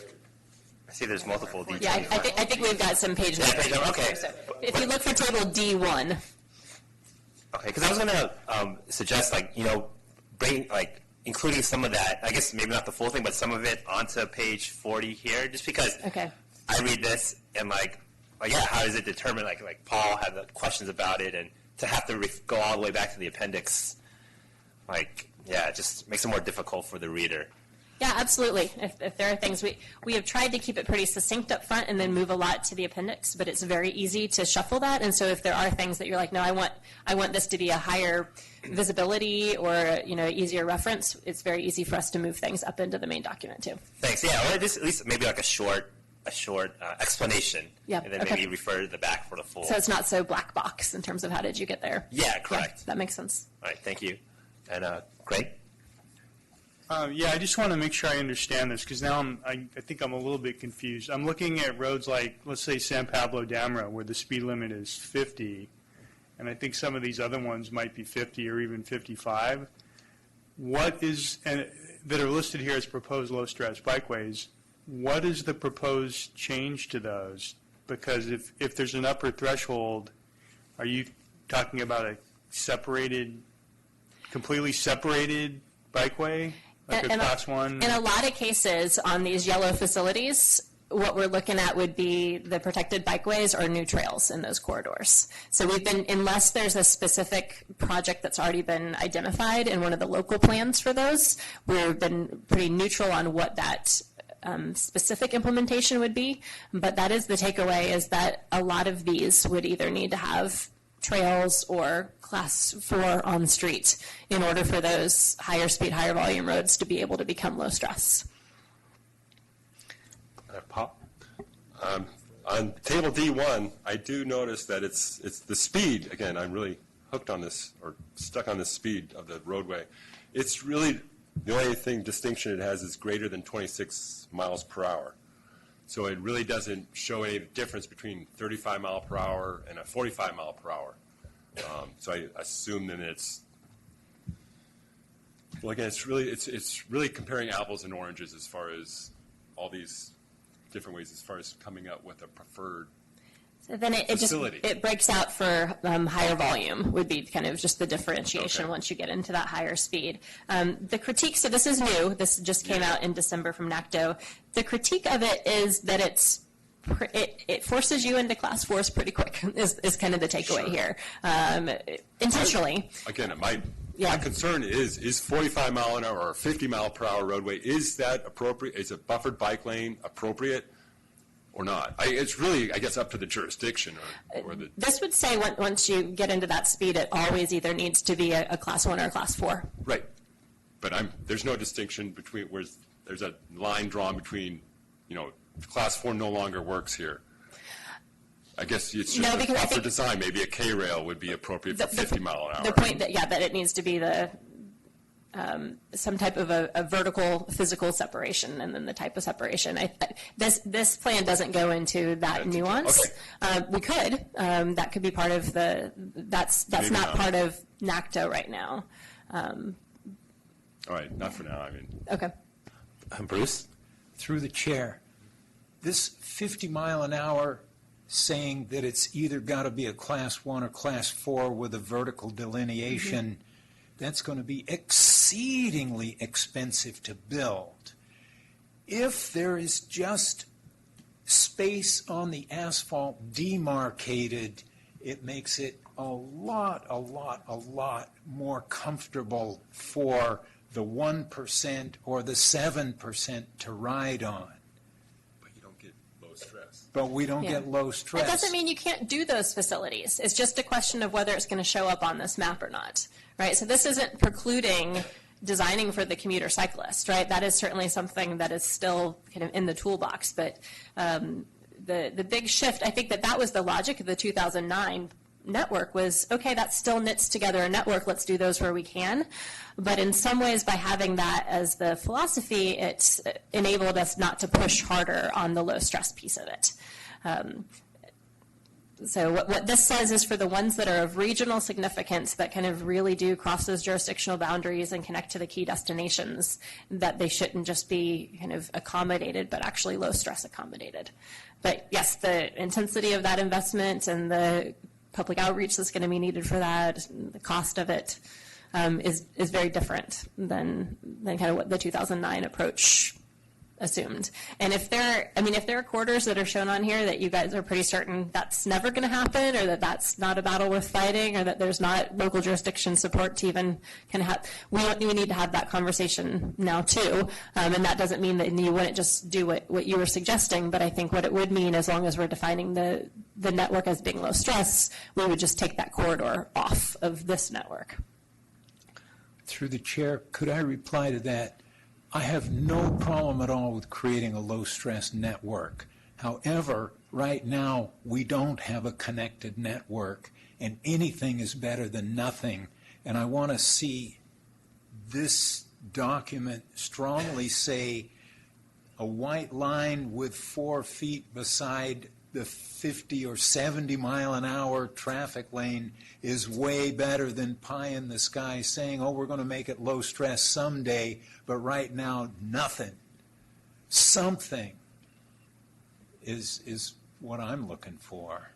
I see there's multiple details. Yeah, I think we've got some page numbers. page number, okay. So if you look for table D1, Okay, because I was going to suggest, including some of that, I guess maybe not the full thing, but some of it onto page 40 here, just because okay. I read this and how is it determined? Like Paul had the questions about it, and to have to go all the way back to the appendix, it just makes it more difficult for the reader. Yeah, absolutely. If there are things, we have tried to keep it pretty succinct up front and then move a lot to the appendix, but it's very easy to shuffle that. And so if there are things that you're like, no, I want this to be a higher visibility or easier reference, it's very easy for us to move things up into the main document too. Thanks. Yeah, or just at least maybe a short explanation. Yeah, and then okay. maybe refer to the back for the full. So it's not so black box in terms of how did you get there. Yeah, correct. Yeah, that makes sense. All right, thank you. And Greg? I just want to make sure I understand this, because now I think I'm a little bit confused. I'm looking at roads like, let's say, San Pablo Damra, where the speed limit is 50, and I think some of these other ones might be 50 or even 55. That are listed here as proposed low-stress bikeways, what is the proposed change to those? Because if there's an upper threshold, are you talking about a completely separated bikeway? Like a class one? In a lot of cases on these yellow facilities, what we're looking at would be the protected bikeways or new trails in those corridors. So unless there's a specific project that's already been identified in one of the local plans for those, we've been pretty neutral on what that specific implementation would be. But that is the takeaway, is that a lot of these would either need to have trails or class 4 on street in order for those higher speed, higher volume roads to be able to become low stress. Paul? On table D1, I do notice that it's the speed. Again, I'm really hooked on this, or stuck on the speed of the roadway. It's really, the only distinction it has is greater than 26 miles per hour. So it really doesn't show any difference between 35 mile per hour and a 45 mile per hour. So I assume then it's really comparing apples and oranges as far as all these different ways as far as coming up with a preferred So then facility. it breaks out for higher volume would be kind of just the differentiation once you get into that higher speed. The critique, so this is new, this just came out in December from NACTO. The critique of it is that it forces you into class 4s pretty quick is kind of the takeaway here. Intentionally. Again, my concern is 45 mile an hour or 50 mile per hour roadway, is that appropriate? Is a buffered bike lane appropriate or not? It's really, I guess, up to the jurisdiction or the... This would say once you get into that speed, it always either needs to be a class 1 or a class 4. Right. But there's no distinction between, there's a line drawn between, class 4 no longer works here. I guess it's just a buffer design. Maybe a K-rail would be appropriate for 50 mile an hour. The point that it needs to be some type of a vertical physical separation, and then the type of separation. This plan doesn't go into that nuance. Okay. We could. That could be part of that's maybe not part of NACTO right now. All right, not for now. Okay. Bruce? Through the chair, this 50 mile an hour saying that it's either got to be a class 1 or class 4 with a vertical delineation, that's going to be exceedingly expensive to build. If there is just space on the asphalt demarcated, it makes it a lot more comfortable for the 1% or the 7% to ride on. But you don't get low stress. But we don't get low stress. That doesn't mean you can't do those facilities. It's just a question of whether it's going to show up on this map or not, right? So this isn't precluding designing for the commuter cyclist, right? That is certainly something that is still kind of in the toolbox. But the big shift, I think that was the logic of the 2009 network was, okay, that still knits together a network. Let's do those where we can. But in some ways, by having that as the philosophy, it's enabled us not to push harder on the low stress piece of it. So what this says is for the ones that are of regional significance that kind of really do cross those jurisdictional boundaries and connect to the key destinations, that they shouldn't just be kind of accommodated, but actually low stress accommodated. But yes, the intensity of that investment and the public outreach that's going to be needed for that, the cost of it is very different than kind of what the 2009 approach assumed. And if there are corridors that are shown on here that you guys are pretty certain that's never going to happen, or that that's not a battle worth fighting, or that there's not local jurisdiction support to even kind of have, we need to have that conversation now too. And that doesn't mean that you wouldn't just do what you were suggesting, but I think what it would mean, as long as we're defining the network as being low stress, we would just take that corridor off of this network. Through the chair, could I reply to that? I have no problem at all with creating a low-stress network. However, right now, we don't have a connected network, and anything is better than nothing. And I want to see this document strongly say a white line with 4 feet beside the 50 or 70 mile an hour traffic lane is way better than pie in the sky saying, oh, we're going to make it low stress someday, but right now, nothing. Something is what I'm looking for.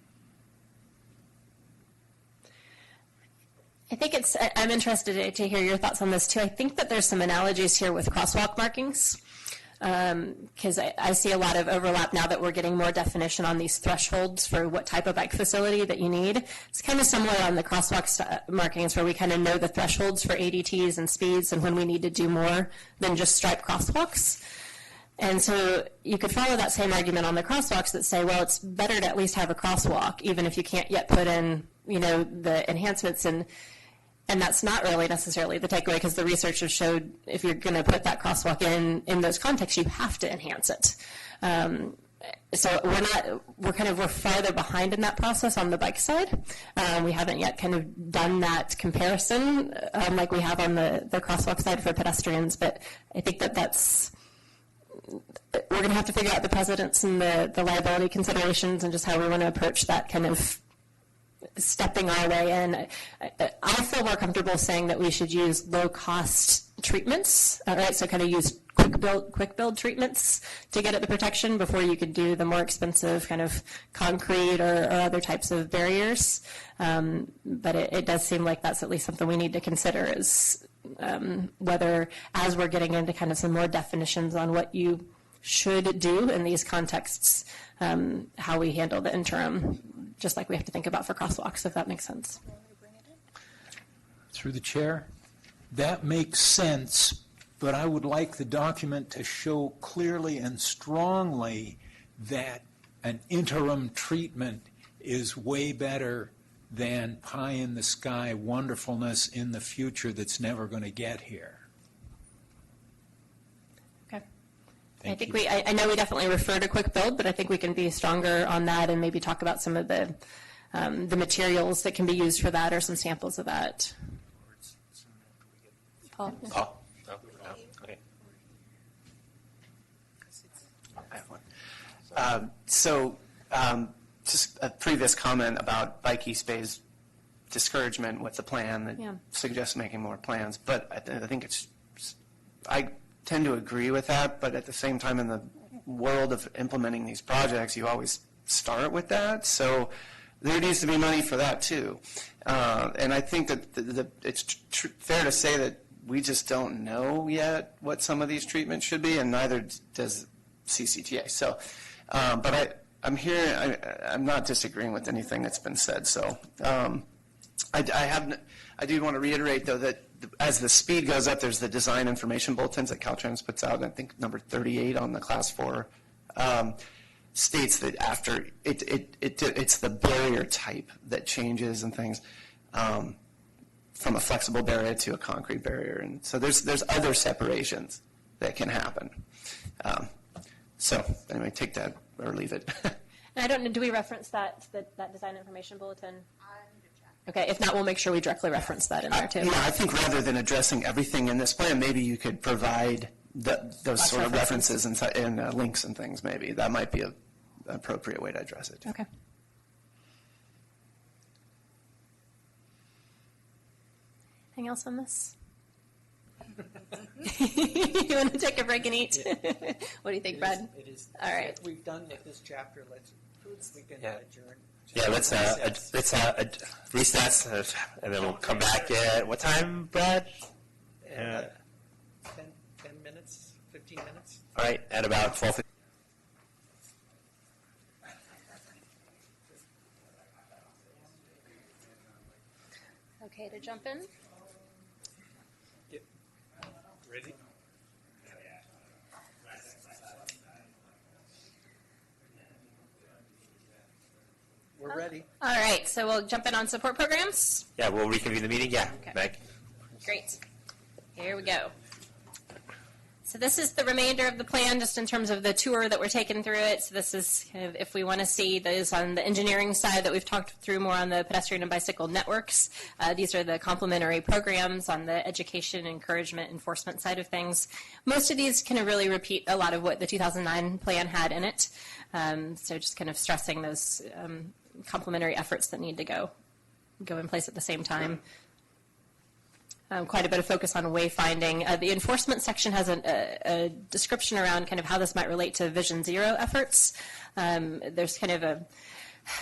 I think I'm interested to hear your thoughts on this too. I think that there's some analogies here with crosswalk markings. Because I see a lot of overlap now that we're getting more definition on these thresholds for what type of bike facility that you need. It's kind of similar on the crosswalk markings, where we kind of know the thresholds for ADTs and speeds and when we need to do more than just stripe crosswalks. And so you could follow that same argument on the crosswalks that say, well, it's better to at least have a crosswalk, even if you can't yet put in, the enhancements. And that's not really necessarily the takeaway, because the research has showed if you're going to put that crosswalk in those contexts, you have to enhance it. So we're farther behind in that process on the bike side. We haven't yet kind of done that comparison like we have on the crosswalk side for pedestrians, but I think we're going to have to figure out the precedents and the liability considerations and just how we want to approach that kind of stepping our way in. I feel more comfortable saying that we should use low-cost treatments, right? So kind of use quick build treatments to get at the protection before you could do the more expensive kind of concrete or other types of barriers. But it does seem like that's at least something we need to consider, is whether, as we're getting into kind of some more definitions on what you should do in these contexts, how we handle the interim, just like we have to think about for crosswalks, if that makes sense. Through the chair, that makes sense, but I would like the document to show clearly and strongly that an interim treatment is way better than pie in the sky wonderfulness in the future that's never going to get here. I think I know we definitely refer to quick build, but I think we can be stronger on that and maybe talk about some of the materials that can be used for that, or some samples of that. Paul? Paul? No? Okay. I have one. Just a previous comment about Bike East Bay's discouragement with the plan that suggests making more plans, but I think I tend to agree with that, but at the same time, in the world of implementing these projects, you always start with that, so there needs to be money for that too. And I think that it's fair to say that we just don't know yet what some of these treatments should be, and neither does CCTA. So, but I'm not disagreeing with anything that's been said. So, I do want to reiterate though that as the speed goes up, there's the design information bulletins that Caltrans puts out. I think number 38 on the Class 4 states that after it's the barrier type that changes and things from a flexible barrier to a concrete barrier, and so there's other separations that can happen. So anyway, take that or leave it. And I don't know, do we reference that design information bulletin? Okay, if not, we'll make sure we directly reference that in there too. Yeah, I think rather than addressing everything in this plan, maybe you could provide those sort of references and links and things. Maybe that might be an appropriate way to address it. Okay. Anything else on this? You want to take a break and eat? What do you think, Brad? It is. All right. We've done with this chapter. We can Yeah. adjourn. Yeah, let's recess, and then we'll come back at what time, Brad? 10 minutes, 15 minutes. All right, at about 12:15. Okay to jump in? Ready? We're ready. All right, so we'll jump in on support programs. Yeah, we'll reconvene the meeting. Yeah, Okay. Meg. Great. Here we go. So this is the remainder of the plan, just in terms of the tour that we're taking through it. So this is kind of, if we want to see those on the engineering side that we've talked through more on the pedestrian and bicycle networks. These are the complementary programs on the education, encouragement, enforcement side of things. Most of these kind of really repeat a lot of what the 2009 plan had in it. So just kind of stressing those complementary efforts that need to go in place at the same time. Quite a bit of focus on wayfinding. The enforcement section has a description around kind of how this might relate to Vision Zero efforts. There's kind of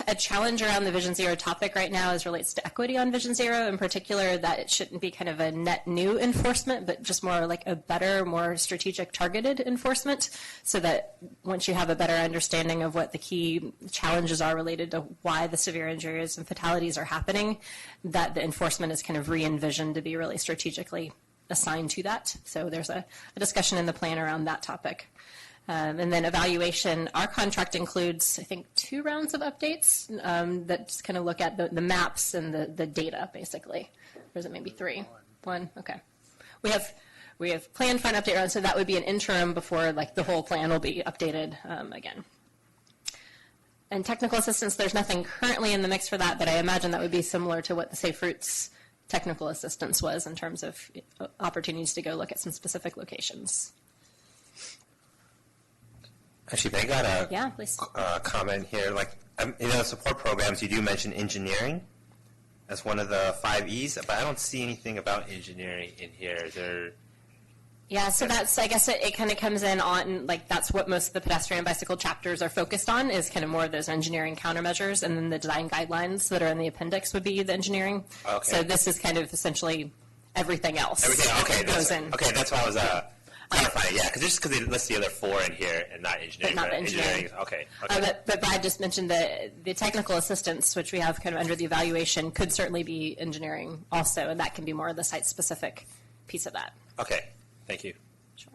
a challenge around the Vision Zero topic right now as relates to equity on Vision Zero, in particular that it shouldn't be kind of a net new enforcement, but just more like a better, more strategic targeted enforcement, so that once you have a better understanding of what the key challenges are related to why the severe injuries and fatalities are happening, that the enforcement is kind of re-envisioned to be really strategically assigned to that. So there's a discussion in the plan around that topic. And then evaluation, our contract includes, I think, 2 rounds of updates that just kind of look at the maps and the data, basically. Or is it maybe 3? 1? Okay. We have planned for an update round, so that would be an interim before like the whole plan will be updated again. And technical assistance, there's nothing currently in the mix for that, but I imagine that would be similar to what the Safe Routes technical assistance was in terms of opportunities to go look at some specific locations. Actually, I got a Yeah, please. comment here. Like, in the support programs, you do mention engineering as one of the 5 E's, but I don't see anything about engineering in here. Is there? Yeah, so that's, I guess it kind of comes in on, like, that's what most of the pedestrian and bicycle chapters are focused on, is kind of more of those engineering countermeasures, and then the design guidelines that are in the appendix would be the engineering. Okay. So this is kind of essentially everything else. Everything. Okay, that goes in. Okay, that's why I was clarifying. Yeah, because they list the other 4 in here and not engineering. But not the engineering. Okay. But Brad just mentioned the technical assistance, which we have kind of under the evaluation, could certainly be engineering also, and that can be more of the site-specific piece of that. Okay. Thank you. Sure.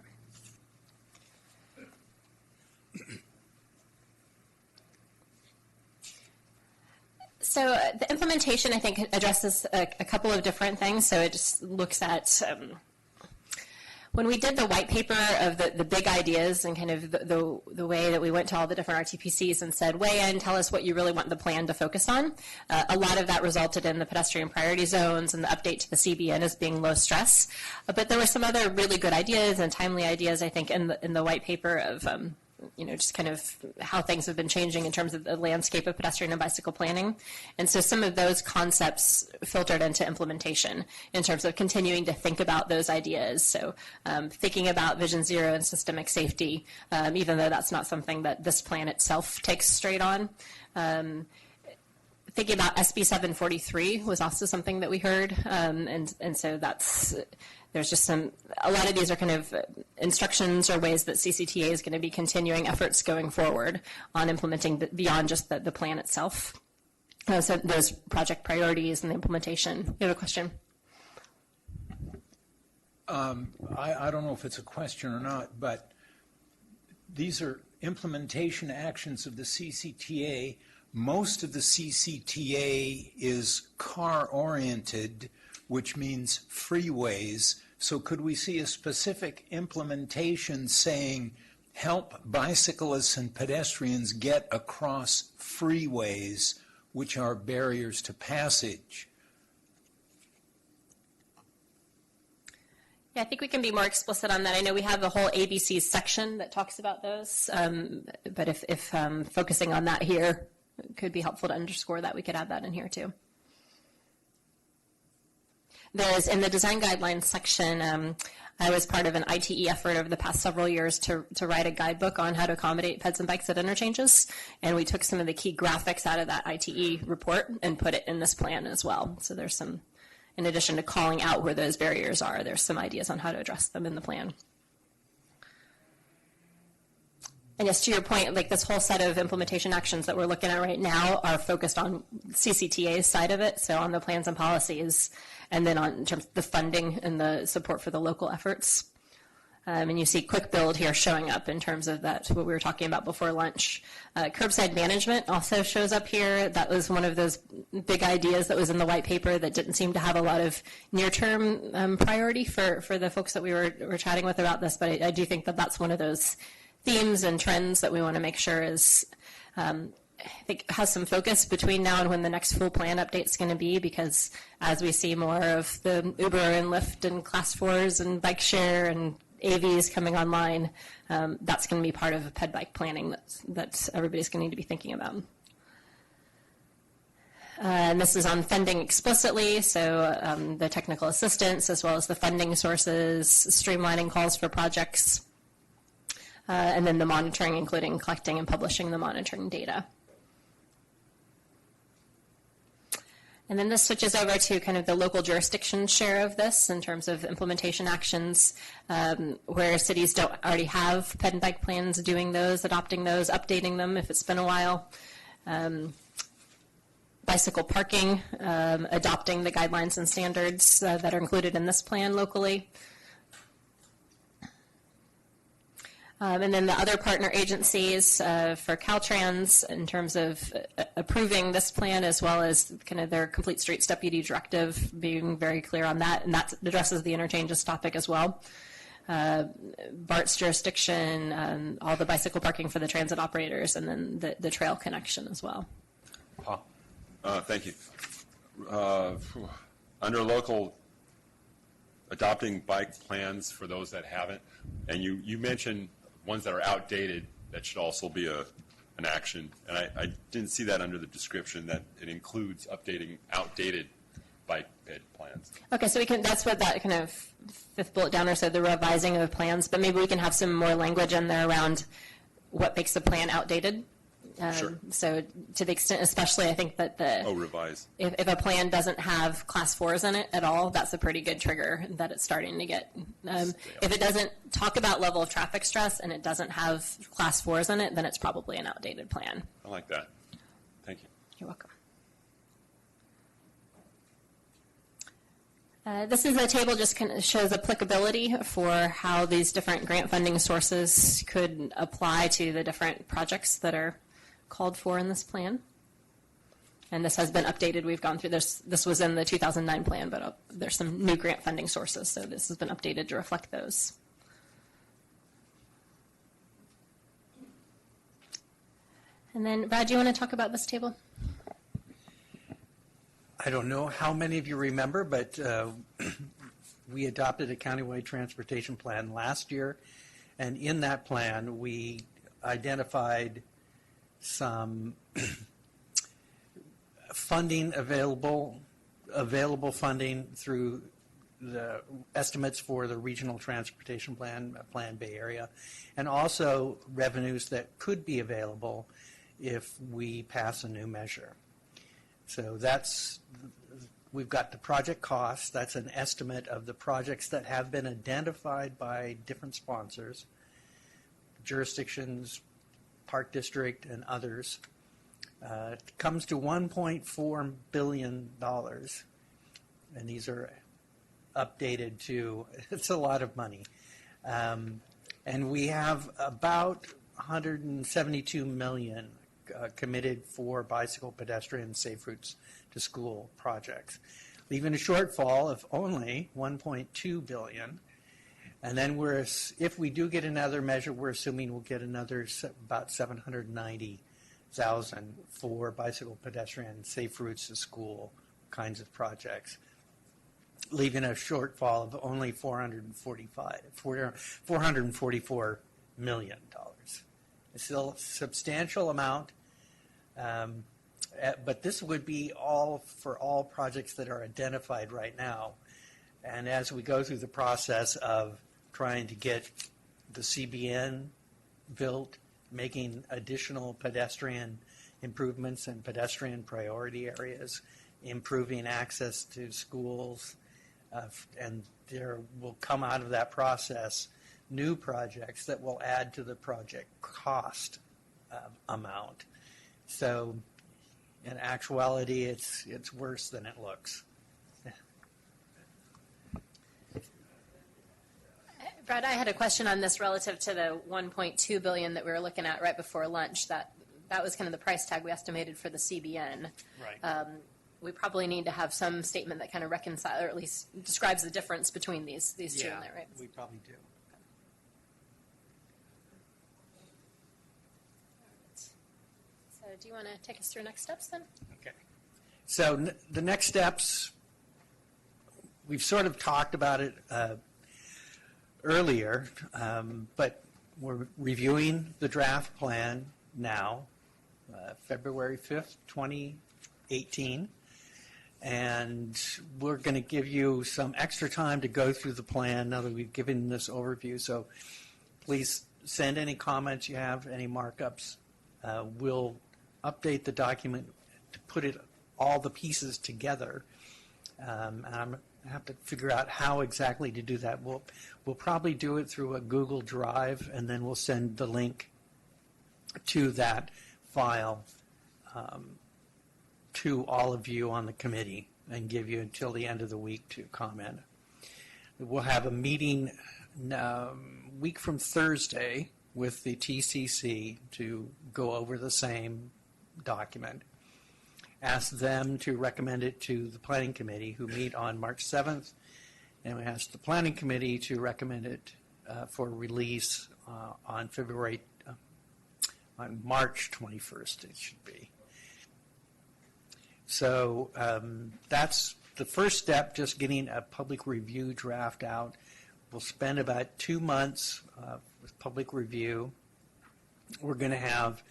So the implementation, I think, addresses a couple of different things. So it just looks at when we did the white paper of the big ideas and kind of the way that we went to all the different RTPCs and said, weigh in, tell us what you really want the plan to focus on. A lot of that resulted in the pedestrian priority zones and the update to the CBN as being low stress. But there were some other really good ideas and timely ideas, I think, in the white paper of just kind of how things have been changing in terms of the landscape of pedestrian and bicycle planning. And so some of those concepts filtered into implementation in terms of continuing to think about those ideas. So thinking about Vision Zero and systemic safety, even though that's not something that this plan itself takes straight on. Thinking about SB 743 was also something that we heard. And so there's just a lot of these are kind of instructions or ways that CCTA is going to be continuing efforts going forward on implementing beyond just the plan itself. So those project priorities and the implementation. You have a question? I don't know if it's a question or not, but these are implementation actions of the CCTA. Most of the CCTA is car-oriented, which means freeways. So could we see a specific implementation saying, help bicyclists and pedestrians get across freeways, which are barriers to passage? Yeah, I think we can be more explicit on that. I know we have a whole ABC section that talks about those, but if focusing on that here could be helpful to underscore that, we could add that in here too. There's, in the design guidelines section, I was part of an ITE effort over the past several years to write a guidebook on how to accommodate peds and bikes at interchanges, and we took some of the key graphics out of that ITE report and put it in this plan as well. So there's some, in addition to calling out where those barriers are, there's some ideas on how to address them in the plan. And yes, to your point, like this whole set of implementation actions that we're looking at right now are focused on CCTA's side of it, so on the plans and policies, and then on in terms of the funding and the support for the local efforts. And you see Quick Build here showing up in terms of that, what we were talking about before lunch. Curbside management also shows up here. That was one of those big ideas that was in the white paper that didn't seem to have a lot of near-term priority for the folks that we were chatting with about this, but I do think that that's one of those themes and trends that we want to make sure is, I think, has some focus between now and when the next full plan update is going to be, because as we see more of the Uber and Lyft and Class 4s and bike share and AVs coming online, that's going to be part of ped bike planning that everybody's going to need to be thinking about. And this is on funding explicitly, so the technical assistance as well as the funding sources, streamlining calls for projects, and then the monitoring, including collecting and publishing the monitoring data. And then this switches over to kind of the local jurisdiction share of this in terms of implementation actions, where cities don't already have ped and bike plans, doing those, adopting those, updating them if it's been a while. Bicycle parking, adopting the guidelines and standards that are included in this plan locally. And then the other partner agencies for Caltrans in terms of approving this plan, as well as kind of their Complete Streets Deputy Directive, being very clear on that, and that addresses the interchanges topic as well. BART's jurisdiction, all the bicycle parking for the transit operators, and then the trail connection as well. Paul. Thank you. Under local, adopting bike plans for those that haven't, and you mentioned ones that are outdated, that should also be an action. And I didn't see that under the description, that it includes updating outdated bike ped plans. Okay, so we can, that's what that kind of fifth bullet down there said, the revising of plans, but maybe we can have some more language in there around what makes a plan outdated. Sure. So to the extent, especially I think that revise. If a plan doesn't have Class 4s in it at all, that's a pretty good trigger that it's starting to get. If it doesn't talk about level of traffic stress and it doesn't have Class 4s in it, then it's probably an outdated plan. I like that. Thank you. You're welcome. This is a table just kind of shows applicability for how these different grant funding sources could apply to the different projects that are called for in this plan. And this has been updated. We've gone through this. This was in the 2009 plan, but there's some new grant funding sources, so this has been updated to reflect those. And then, Brad, do you want to talk about this table? I don't know how many of you remember, but we adopted a countywide transportation plan last year, and in that plan we identified some funding available funding through the estimates for the regional transportation plan Bay Area, and also revenues that could be available if we pass a new measure. So we've got the project costs. That's an estimate of the projects that have been identified by different sponsors, jurisdictions, Park District, and others. It comes to $1.4 billion, and these are updated to, it's a lot of money. And we have about $172 million committed for bicycle, pedestrian, safe routes to school projects, leaving a shortfall of only $1.2 billion. And then if we do get another measure, we're assuming we'll get another about $790,000 for bicycle, pedestrian, safe routes to school kinds of projects, leaving a shortfall of only $444 million. It's still a substantial amount, but this would be all for all projects that are identified right now. And as we go through the process of trying to get the CBN built, making additional pedestrian improvements in pedestrian priority areas, improving access to schools, and there will come out of that process new projects that will add to the project cost amount. So in actuality, it's worse than it looks. Brad, I had a question on this relative to the $1.2 billion that we were looking at right before lunch. That was kind of the price tag we estimated for the CBN. Right. We probably need to have some statement that kind of reconciles, or at least describes the difference between these two in there, right? We probably do. So do you want to take us through next steps then? Okay. So the next steps, we've sort of talked about it earlier, but we're reviewing the draft plan now, February 5th, 2018, and we're going to give you some extra time to go through the plan now that we've given this overview. So please send any comments you have, any markups. We'll update the document to put all the pieces together. And I have to figure out how exactly to do that. We'll probably do it through a Google Drive, and then we'll send the link to that file to all of you on the committee and give you until the end of the week to comment. We'll have a meeting week from Thursday with the TCC to go over the same document. Ask them to recommend it to the Planning Committee, who meet on March 7th, and we ask the Planning Committee to recommend it for release on March 21st, it should be. So that's the first step, just getting a public review draft out. We'll spend about 2 months with public review. We're going to have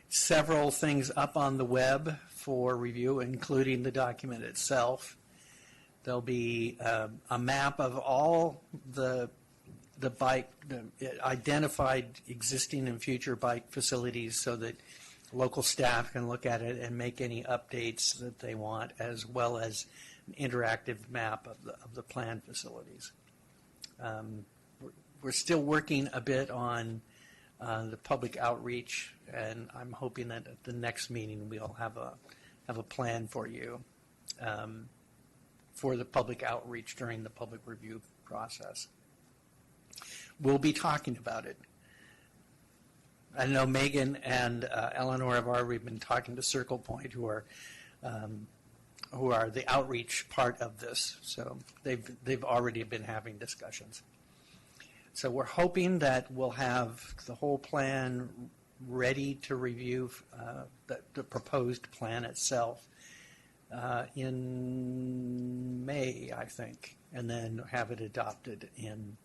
several things up on the web for review, including the document itself. There'll be a map of all the identified existing and future bike facilities so that local staff can look at it and make any updates that they want, as well as an interactive map of the planned facilities. We're still working a bit on the public outreach, and I'm hoping that at the next meeting we'll have a plan for you for the public outreach during the public review process. We'll be talking about it. I know Megan and Eleanor have already been talking to Circle Point, who are the outreach part of this. So they've already been having discussions. So we're hoping that we'll have the whole plan ready to review, the proposed plan itself, in May, I think, and then have it adopted in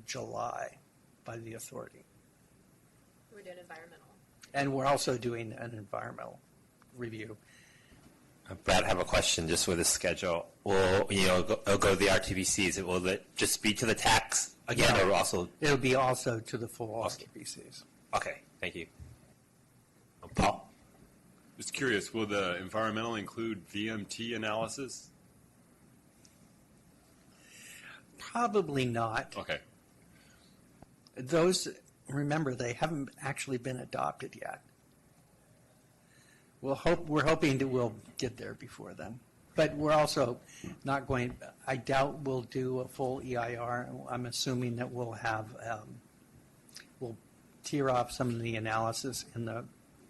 July by the authority. We're doing environmental. And we're also doing an environmental review. Brad, I have a question just with the schedule. Will it'll go to the RTVCs? Will it just be to the tax again, No, or also? It'll be also to the full Okay. RTVCs. Okay, thank you. Paul? Just curious, will the environmental include VMT analysis? Probably not. Okay. Those, remember, they haven't actually been adopted yet. We're hoping that we'll get there before then. But we're also not going, I doubt we'll do a full EIR. I'm assuming that we'll have, we'll tear off some of the analysis in the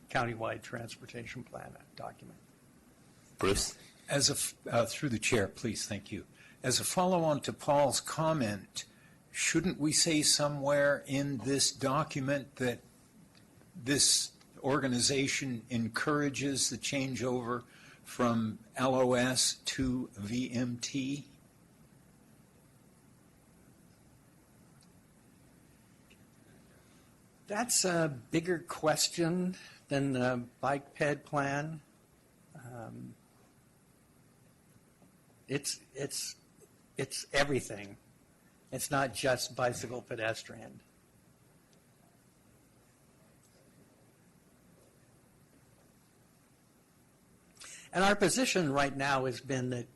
Countywide Transportation Plan document. Bruce? Through the chair, please, thank you. As a follow-on to Paul's comment, shouldn't we say somewhere in this document that this organization encourages the changeover from LOS to VMT? That's a bigger question than the bike ped plan. It's it's everything. It's not just bicycle pedestrian. And our position right now has been that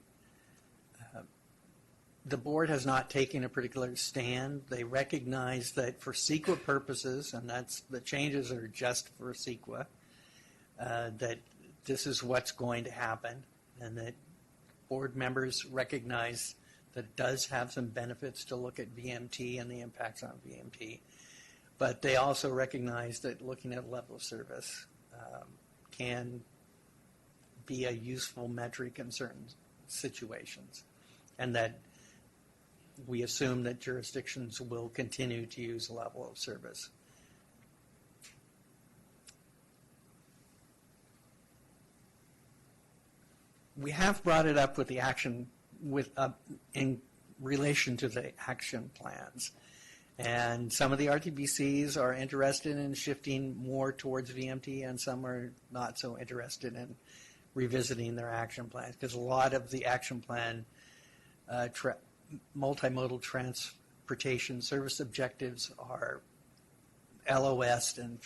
the board has not taken a particular stand. They recognize that for CEQA purposes, and that's the changes are just for CEQA, that this is what's going to happen, and that board members recognize that it does have some benefits to look at VMT and the impacts on VMT. But they also recognize that looking at level of service can be a useful metric in certain situations, and that we assume that jurisdictions will continue to use level of service. We have brought it up with the action in relation to the action plans. And some of the RTBCs are interested in shifting more towards VMT, and some are not so interested in revisiting their action plans, because a lot of the action plan multimodal transportation service objectives are LOS and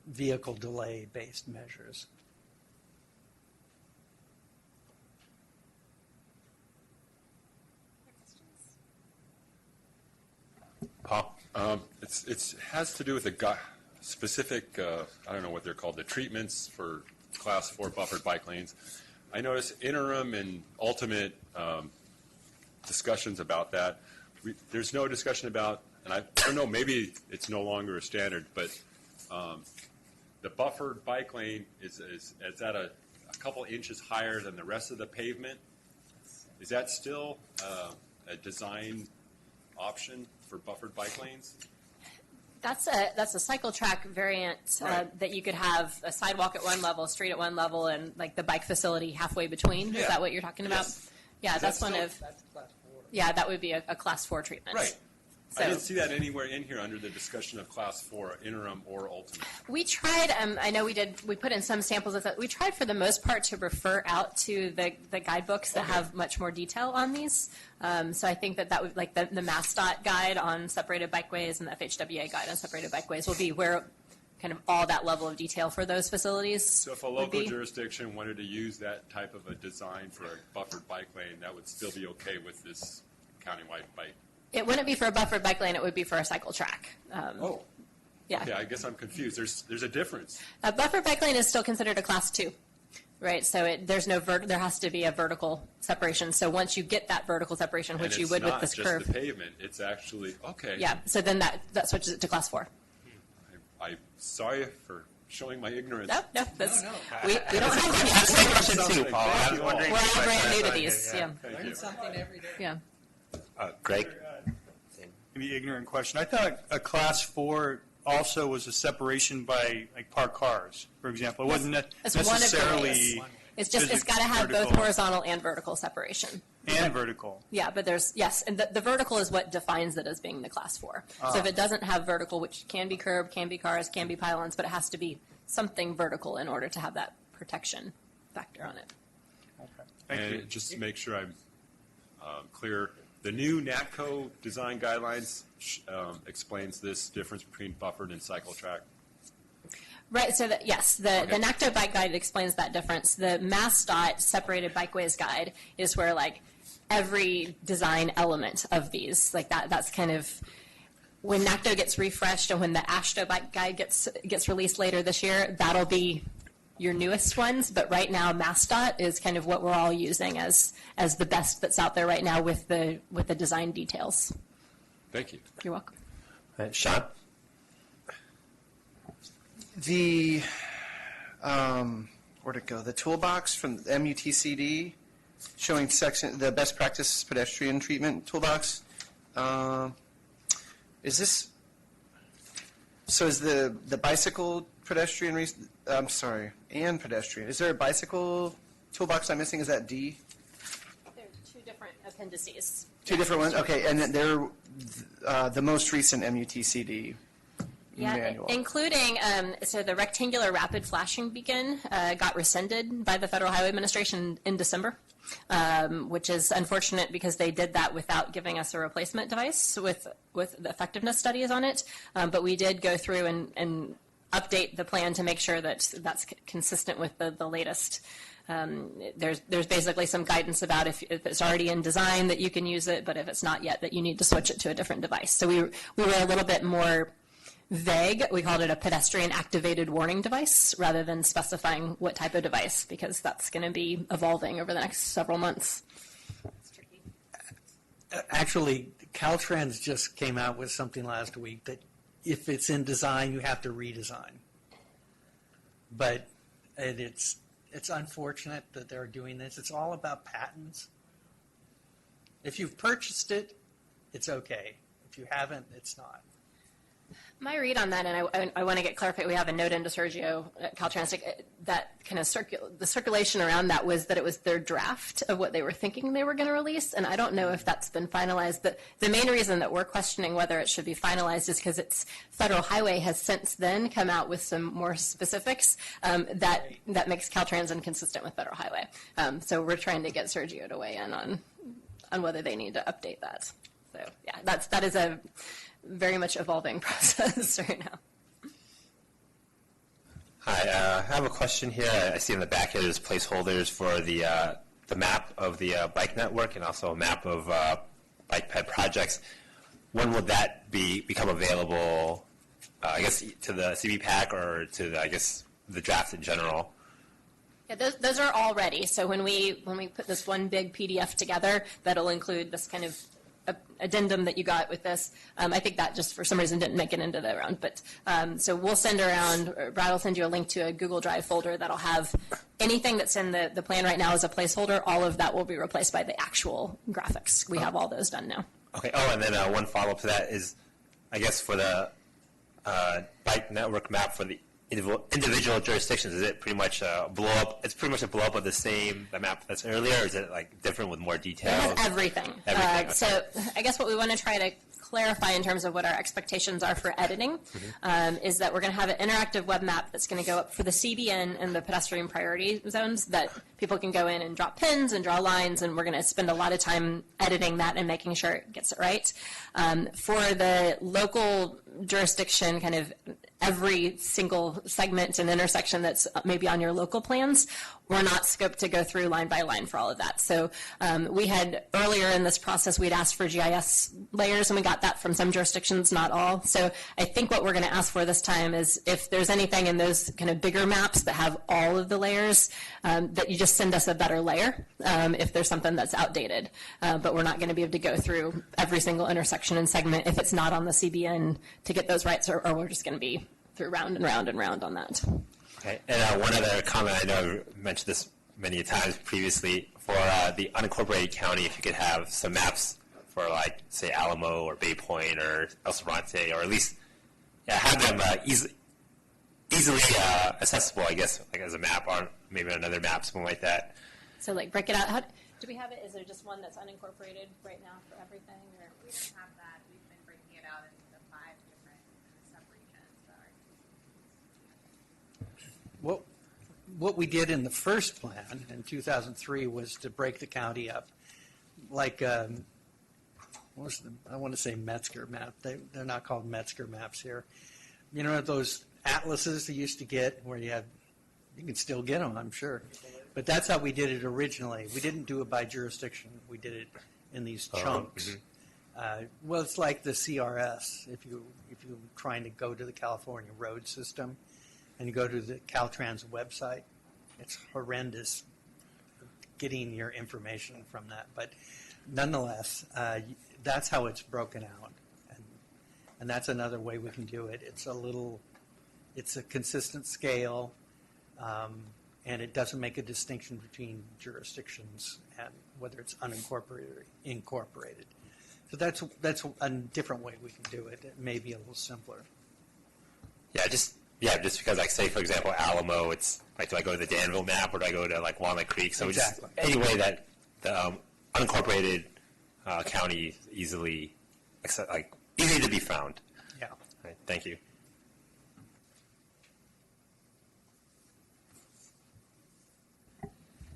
vehicle delay based measures. Paul? It has to do with a specific, I don't know what they're called, the treatments for Class 4 buffered bike lanes. I noticed interim and ultimate discussions about that. There's no discussion about, and I don't know, maybe it's no longer a standard, but the buffered bike lane is at a couple inches higher than the rest of the pavement. Is that still a design option for buffered bike lanes? That's a cycle track variant Right. that you could have a sidewalk at one level, street at one level, and like the bike facility halfway between. Yeah. Is that what you're talking about? Yes. Yeah, Is that's that one still- of. Yeah, that would be a class 4 treatment. Right. So I didn't see that anywhere in here under the discussion of Class 4, interim or ultimate. we tried. I know we put in some samples of that. We tried for the most part to refer out to the guidebooks that Okay. have much more detail on these. So I think that would, like the MassDOT guide on separated bikeways and the FHWA guide on separated bikeways will be where kind of all that level of detail for those facilities. So if a would local be. jurisdiction wanted to use that type of a design for a buffered bike lane, that would still be okay with this countywide bike? It wouldn't be for a buffered bike lane. It would be for a cycle track. Oh, Yeah. okay, I guess I'm confused. There's a difference. A buffered bike lane is still considered a class 2, right? So there's no there has to be a vertical separation. So once you get that vertical separation, which And you it's would with not this just curve, the pavement, it's actually, okay. yeah. So then that switches it to class 4. I'm sorry for showing my ignorance. No, that's we don't have one yet. That's my question too, Paul. I was wondering. We're all brand new to Yeah. these. Yeah. Thank you. Something every day. Yeah. Greg? Maybe ignorant question. I thought a class 4 also was a separation by like parked cars, for example. It wasn't It's one of the necessarily ways. It's just it's got to have both vertical horizontal and vertical separation. and vertical. Yeah, but yes, and the vertical is what defines it as being the class 4. So if it doesn't have vertical, which can be curb, can be cars, can be pylons, but it has to be something vertical in order to have that protection factor on it. Thank And you. just to make sure I'm clear, the new NATCO design guidelines explains this difference between buffered and cycle track. Right, so yes, the Okay. NACTO bike guide explains that difference. The MassDOT separated bikeways guide is where like every design element of these, like that's kind of, when NACTO gets refreshed and when the AASHTO bike guide gets released later this year, that'll be your newest ones, but right now MassDOT is kind of what we're all using as the best that's out there right now with the design details. Thank you. You're welcome. Sean? The, where'd it go? The toolbox from MUTCD showing the best practice pedestrian treatment toolbox. Is this, so is the bicycle pedestrian, I'm sorry, and pedestrian. Is there a bicycle toolbox I'm missing? Is that D? There are two different appendices. Two different ones? Okay, and then they're the most recent MUTCD Yeah, manual. including, so the rectangular rapid flashing beacon got rescinded by the Federal Highway Administration in December, which is unfortunate because they did that without giving us a replacement device with the effectiveness studies on it. But we did go through and update the plan to make sure that that's consistent with the latest. There's basically some guidance about if it's already in design that you can use it, but if it's not yet, that you need to switch it to a different device. So we were a little bit more vague. We called it a pedestrian activated warning device rather than specifying what type of device, because that's going to be evolving over the next several months. Actually, Caltrans just came out with something last week that if it's in design, you have to redesign. But it's unfortunate that they're doing this. It's all about patents. If you've purchased it, it's okay. If you haven't, it's not. My read on that, and I want to get clarified, we have a note into Sergio at Caltrans, that kind of the circulation around that was that it was their draft of what they were thinking they were going to release, and I don't know if that's been finalized. The main reason that we're questioning whether it should be finalized is because Federal Highway has since then come out with some more specifics that makes Caltrans inconsistent with Federal Highway. So we're trying to get Sergio to weigh in on whether they need to update that. So yeah, that is a very much evolving process right now. Hi, I have a question here. I see in the back here there's placeholders for the map of the bike network and also a map of bike ped projects. When would that become available, I guess, to the CBPAC or to, the draft in general? Yeah, those are all ready. So when we put this one big PDF together, that'll include this kind of addendum that you got with this. I think that just for some reason didn't make it into the round. But so we'll send around, Brad will send you a link to a Google Drive folder that'll have anything that's in the plan right now as a placeholder. All of that will be replaced by the actual graphics. We have all those done now. Okay. Oh, and then one follow-up to that is, I guess, for the bike network map for the individual jurisdictions, is it pretty much a blow up? It's pretty much a blow up of the map that's earlier, or is it like different with more details? It has everything. Okay. So I guess what we want to try to clarify in terms of what our expectations are for editing is that we're going to have an interactive web map that's going to go up for the CBN and the pedestrian priority zones that people can go in and drop pins and draw lines, and we're going to spend a lot of time editing that and making sure it gets it right. For the local jurisdiction, kind of every single segment and intersection that's maybe on your local plans, we're not scoped to go through line by line for all of that. So we had earlier in this process, we'd asked for GIS layers, and we got that from some jurisdictions, not all. So I think what we're going to ask for this time is if there's anything in those kind of bigger maps that have all of the layers, that you just send us a better layer if there's something that's outdated. But we're not going to be able to go through every single intersection and segment if it's not on the CBN to get those rights, or we're just going to be through round and round and round on that. Okay. And one other comment, I know I've mentioned this many times previously, for the unincorporated county, if you could have some maps for, like, say, Alamo or Bay Point or El Cerrante, or at least have them easily accessible, I guess, like as a map, or maybe another map, something like that. So, like, break it out. Do we have it? Is there just one that's unincorporated right now for everything? Or? We don't have that. We've been breaking it out into the 5 different subregions. What we did in the first plan in 2003 was to break the county up, like I want to say Metzger map. They're not called Metzger maps here. You know those atlases you used to get where you can still get them, I'm sure. But that's how we did it originally. We didn't do it by jurisdiction. We did it in these chunks. Well, it's like the CRS. If you're trying to go to the California road system and you go to the Caltrans website, it's horrendous getting your information from that. But nonetheless, that's how it's broken out. And that's another way we can do it. It's a consistent scale, and it doesn't make a distinction between jurisdictions and whether it's unincorporated or incorporated. So that's a different way we can do it. It may be a little simpler. Just because, like, say, for example, Alamo, it's like, do I go to the Danville map or do I go to, like, Walnut Creek? So exactly. Just any way that the unincorporated county easily to be found. Yeah. All right, thank you.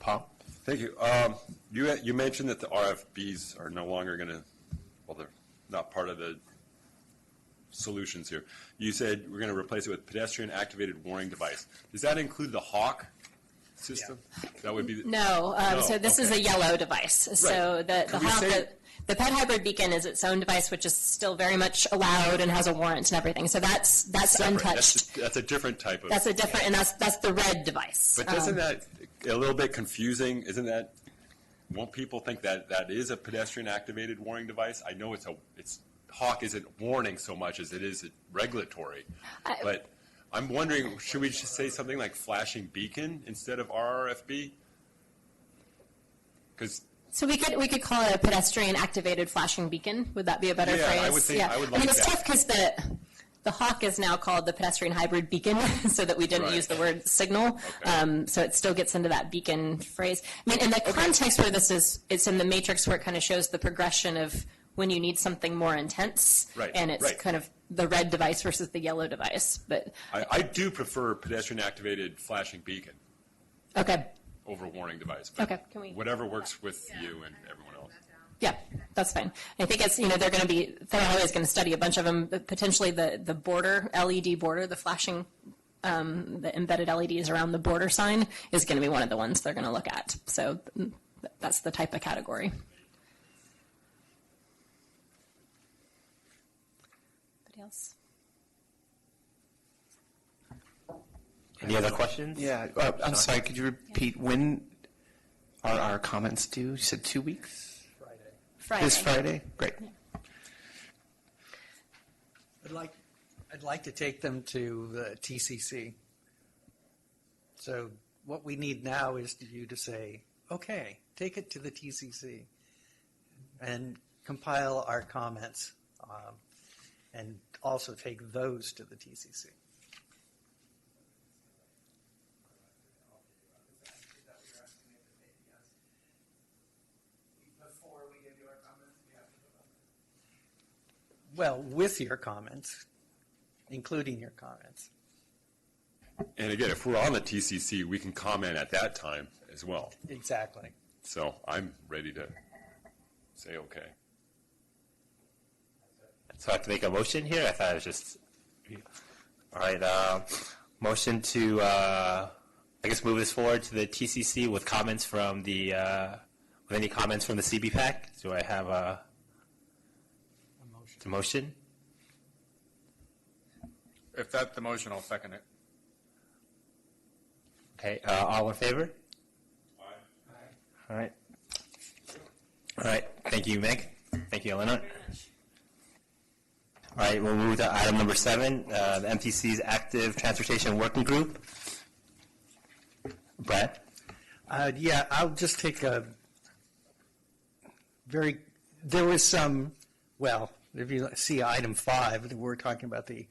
Paul? Thank you. You mentioned that the RFBs are no longer going to, well, they're not part of the solutions here. You said we're going to replace it with pedestrian activated warning device. Does that include the Hawk system? That would be No, so this is a yellow device. So the pet hybrid beacon is its own device, which is still very much allowed and has a warrant and everything. So that's separate. untouched. That's a different type of. That's a different, and that's the red device. But isn't that a little bit confusing? Isn't that? Won't people think that that is a pedestrian activated warning device? I know it's Hawk isn't warning so much as it is regulatory, but I'm wondering, should we just say something like flashing beacon instead of RRFB? So we could call it a pedestrian activated flashing beacon. Would that be a better phrase? I would think. I would like it's that. tough because the Hawk is now called the pedestrian hybrid beacon, so that we didn't use the word signal. Okay. So it still gets into that beacon phrase. I mean, in the context where this is, it's in the matrix where it kind of shows the progression of when you need something more intense, and it's kind of the red device versus the yellow device. But I do prefer pedestrian activated flashing beacon over warning device. But can we? Whatever works with you and everyone else. Yeah, that's fine. I think it's, they're going to be, Federal is going to study a bunch of them, potentially the border, LED border, the flashing, the embedded LEDs around the border sign is going to be one of the ones they're going to look at. So that's the type of category. Anybody else? Any other questions? Yeah, I'm sorry, could you repeat, when are our comments due? You said 2 weeks? Friday. This Friday? Great. I'd like to take them to the TCC. So what we need now is you to say, okay, take it to the TCC and compile our comments, and also take those to the TCC. Well, with your comments, including your comments. And again, if we're on the TCC, we can comment at that time as well. Exactly. So I'm ready to say okay. So I have to make a motion here? I thought it was just... All right, motion to, I guess, move this forward to the TCC with comments from the, with any comments from the CBPAC. Do I have a motion? If that's the motion, I'll second it. Okay, all in favor? Aye. All right. All right, thank you, Meg. Thank you, Eleanor. All right, we'll move to item number 7, the MTC's Active Transportation Working Group. Brad? Yeah, I'll just take there was some, well, if you see item 5, we're talking about the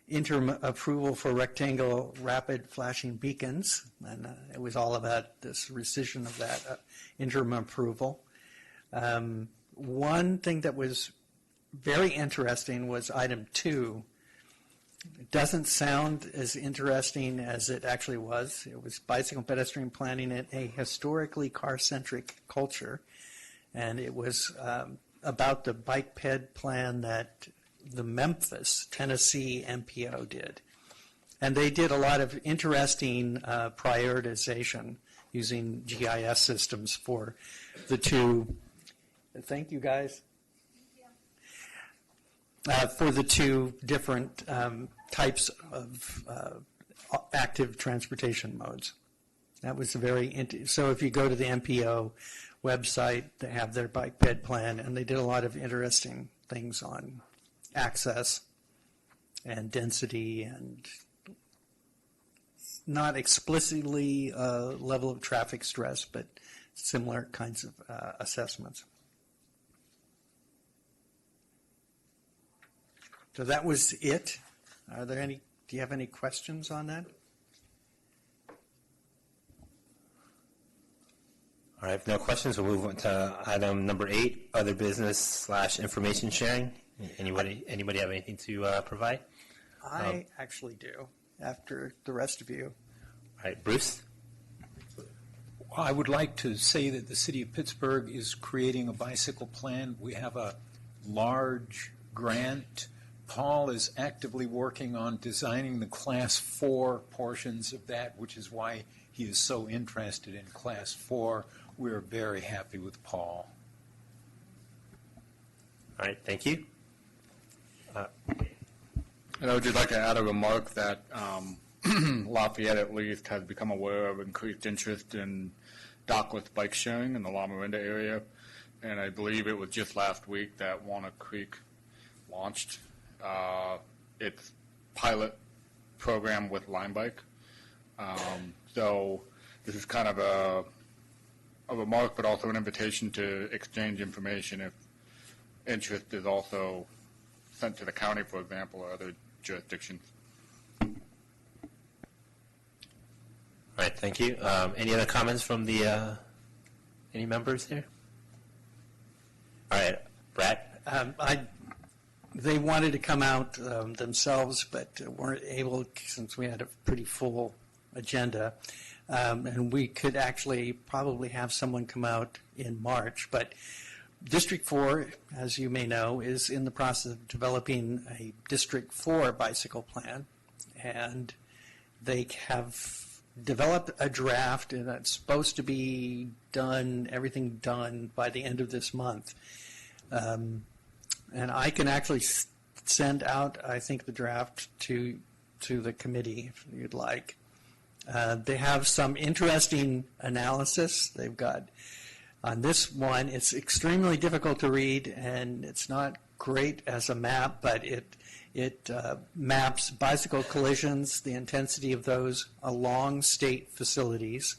interim approval for rectangle rapid flashing beacons, and it was all about this rescission of that interim approval. One thing that was very interesting was item 2. It doesn't sound as interesting as it actually was. It was bicycle and pedestrian planning in a historically car-centric culture, and it was about the bike ped plan that the Memphis, Tennessee MPO did. And they did a lot of interesting prioritization using GIS systems for the two. Thank you, guys. For the two different types of active transportation modes. That was so if you go to the MPO website, they have their bike ped plan, and they did a lot of interesting things on access and density, and not explicitly level of traffic stress, but similar kinds of assessments. So that was it. Do you have any questions on that? All right, if no questions, we'll move on to item number 8, other business / information sharing. Anybody have anything to provide? I actually do, after the rest of you. All right, Bruce? I would like to say that the city of Pittsburgh is creating a bicycle plan. We have a large grant. Paul is actively working on designing the Class 4 portions of that, which is why he is so interested in Class 4. We're very happy with Paul. All right, thank you. And I would just like to add a remark that Lafayette at least has become aware of increased interest in dockless bike sharing in the La Miranda area. And I believe it was just last week that Walnut Creek launched its pilot program with Lime Bike. So this is kind of a remark, but also an invitation to exchange information if interest is also sent to the county, for example, or other jurisdictions. All right, thank you. Any other comments from the any members here? All right, Brad. They wanted to come out themselves, but weren't able since we had a pretty full agenda. And we could actually probably have someone come out in March. But District 4, as you may know, is in the process of developing a District 4 bicycle plan. And they have developed a draft, and it's supposed to be done, everything done by the end of this month. And I can actually send out, I think, the draft to the committee if you'd like. They have some interesting analysis. They've got, on this one, it's extremely difficult to read, and it's not great as a map, but it maps bicycle collisions, the intensity of those along state facilities.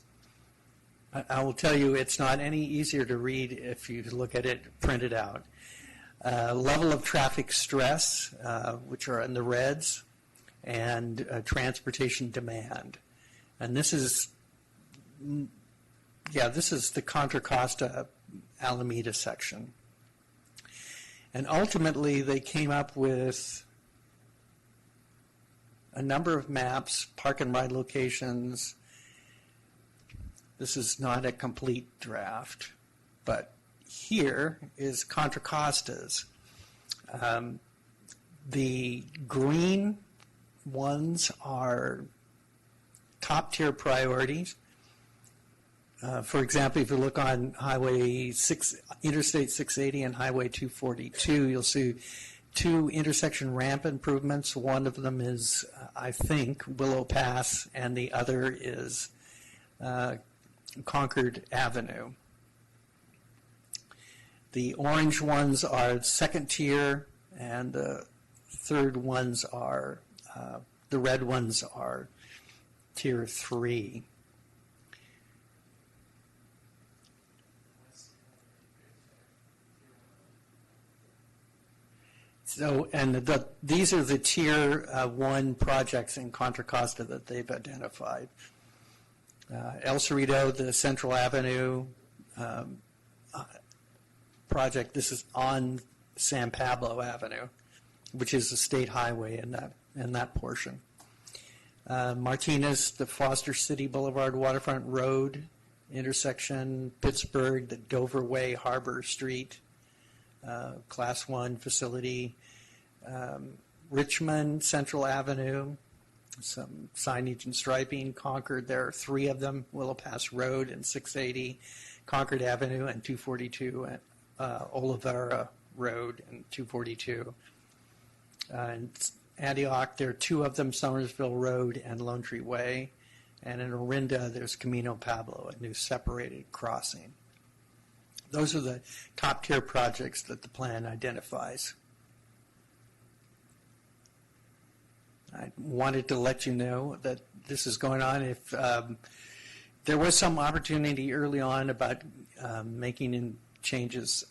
I will tell you, it's not any easier to read if you look at it printed out. Level of traffic stress, which are in the reds, and transportation demand. And this is the Contra Costa Alameda section. And ultimately, they came up with a number of maps, park and ride locations. This is not a complete draft, but here is Contra Costa's. The green ones are top-tier priorities. For example, if you look on Interstate 680 and Highway 242, you'll see two intersection ramp improvements. One of them is, I think, Willow Pass, and the other is Concord Avenue. The orange ones are second tier, and the third ones are, the red ones are tier 3. So, and these are the tier 1 projects in Contra Costa that they've identified. El Cerrito, the Central Avenue project, this is on San Pablo Avenue, which is a state highway in that portion. Martinez, the Foster City Boulevard Waterfront Road intersection, Pittsburgh, the Dover Way Harbor Street, Class 1 facility, Richmond, Central Avenue, some signage and striping. Concord, there are 3 of them, Willow Pass Road and 680, Concord Avenue and 242, Olivera Road and 242. And Antioch, there are 2 of them, Somersville Road and Lone Tree Way. And in Orinda, there's Camino Pablo, a new separated crossing. Those are the top-tier projects that the plan identifies. I wanted to let you know that this is going on. If there was some opportunity early on about making changes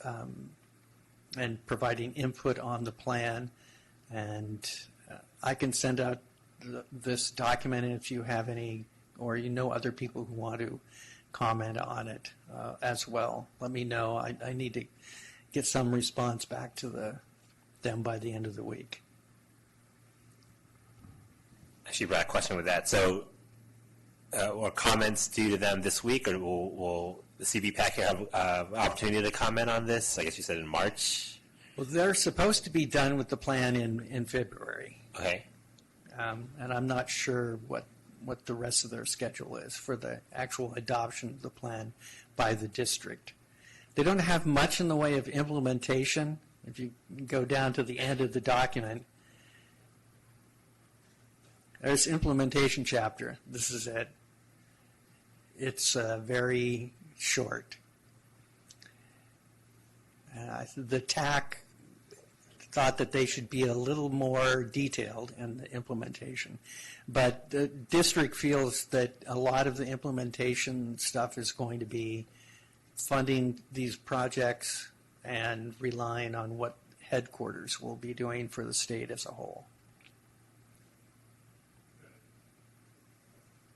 and providing input on the plan, and I can send out this document if you have any, or you know other people who want to comment on it as well. Let me know. I need to get some response back to them by the end of the week. Actually, Brad, question with that. So or comments due to them this week, or will the CBPAC have opportunity to comment on this? I guess you said in March. Well, they're supposed to be done with the plan in February. Okay. And I'm not sure what the rest of their schedule is for the actual adoption of the plan by the district. They don't have much in the way of implementation. If you go down to the end of the document, there's implementation chapter. This is it. It's very short. The TAC thought that they should be a little more detailed in the implementation. But the district feels that a lot of the implementation stuff is going to be funding these projects and relying on what headquarters will be doing for the state as a whole.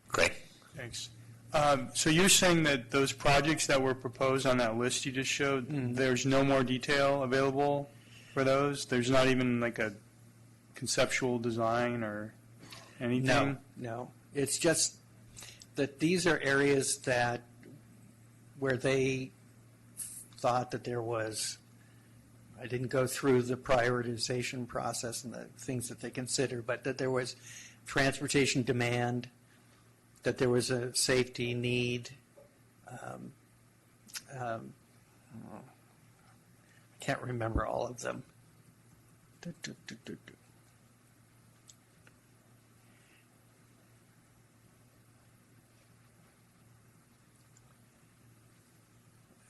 Great. Thanks. So you're saying that those projects that were proposed on that list you just showed, there's no more detail available for those? There's not even like a conceptual design or anything? No. It's just that these are areas where they thought that there was, I didn't go through the prioritization process and the things that they consider, but that there was transportation demand, that there was a safety need. I can't remember all of them.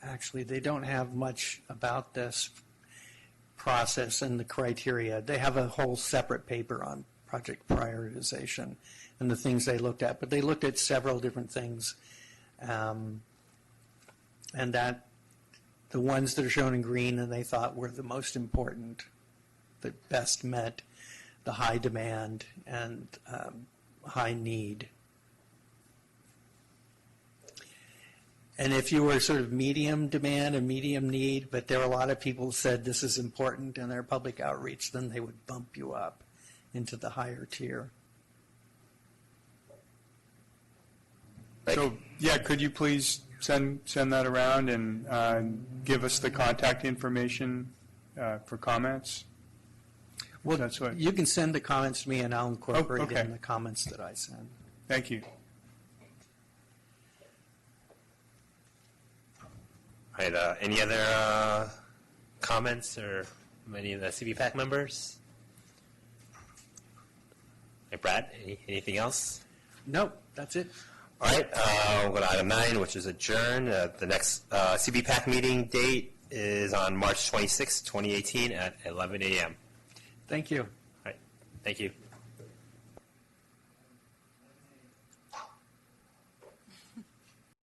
Actually, they don't have much about this process and the criteria. They have a whole separate paper on project prioritization and the things they looked at, but they looked at several different things, and that the ones that are shown in green and they thought were the most important, that best met the high demand and high need. And if you were sort of medium demand and medium need, but there were a lot of people who said this is important in their public outreach, then they would bump you up into the higher tier. So, yeah, could you please send that around and give us the contact information for comments? Well, That's what. you can send the comments to me and I'll incorporate okay. it in the comments that I send. Thank you. All right, any other comments or from any of the CBPAC members? Hey, Brad, anything else? Nope, that's it. All right, we'll go to item 9, which is adjourn. The next CBPAC meeting date is on March 26, 2018 at 11 a.m. Thank you. All right, thank you.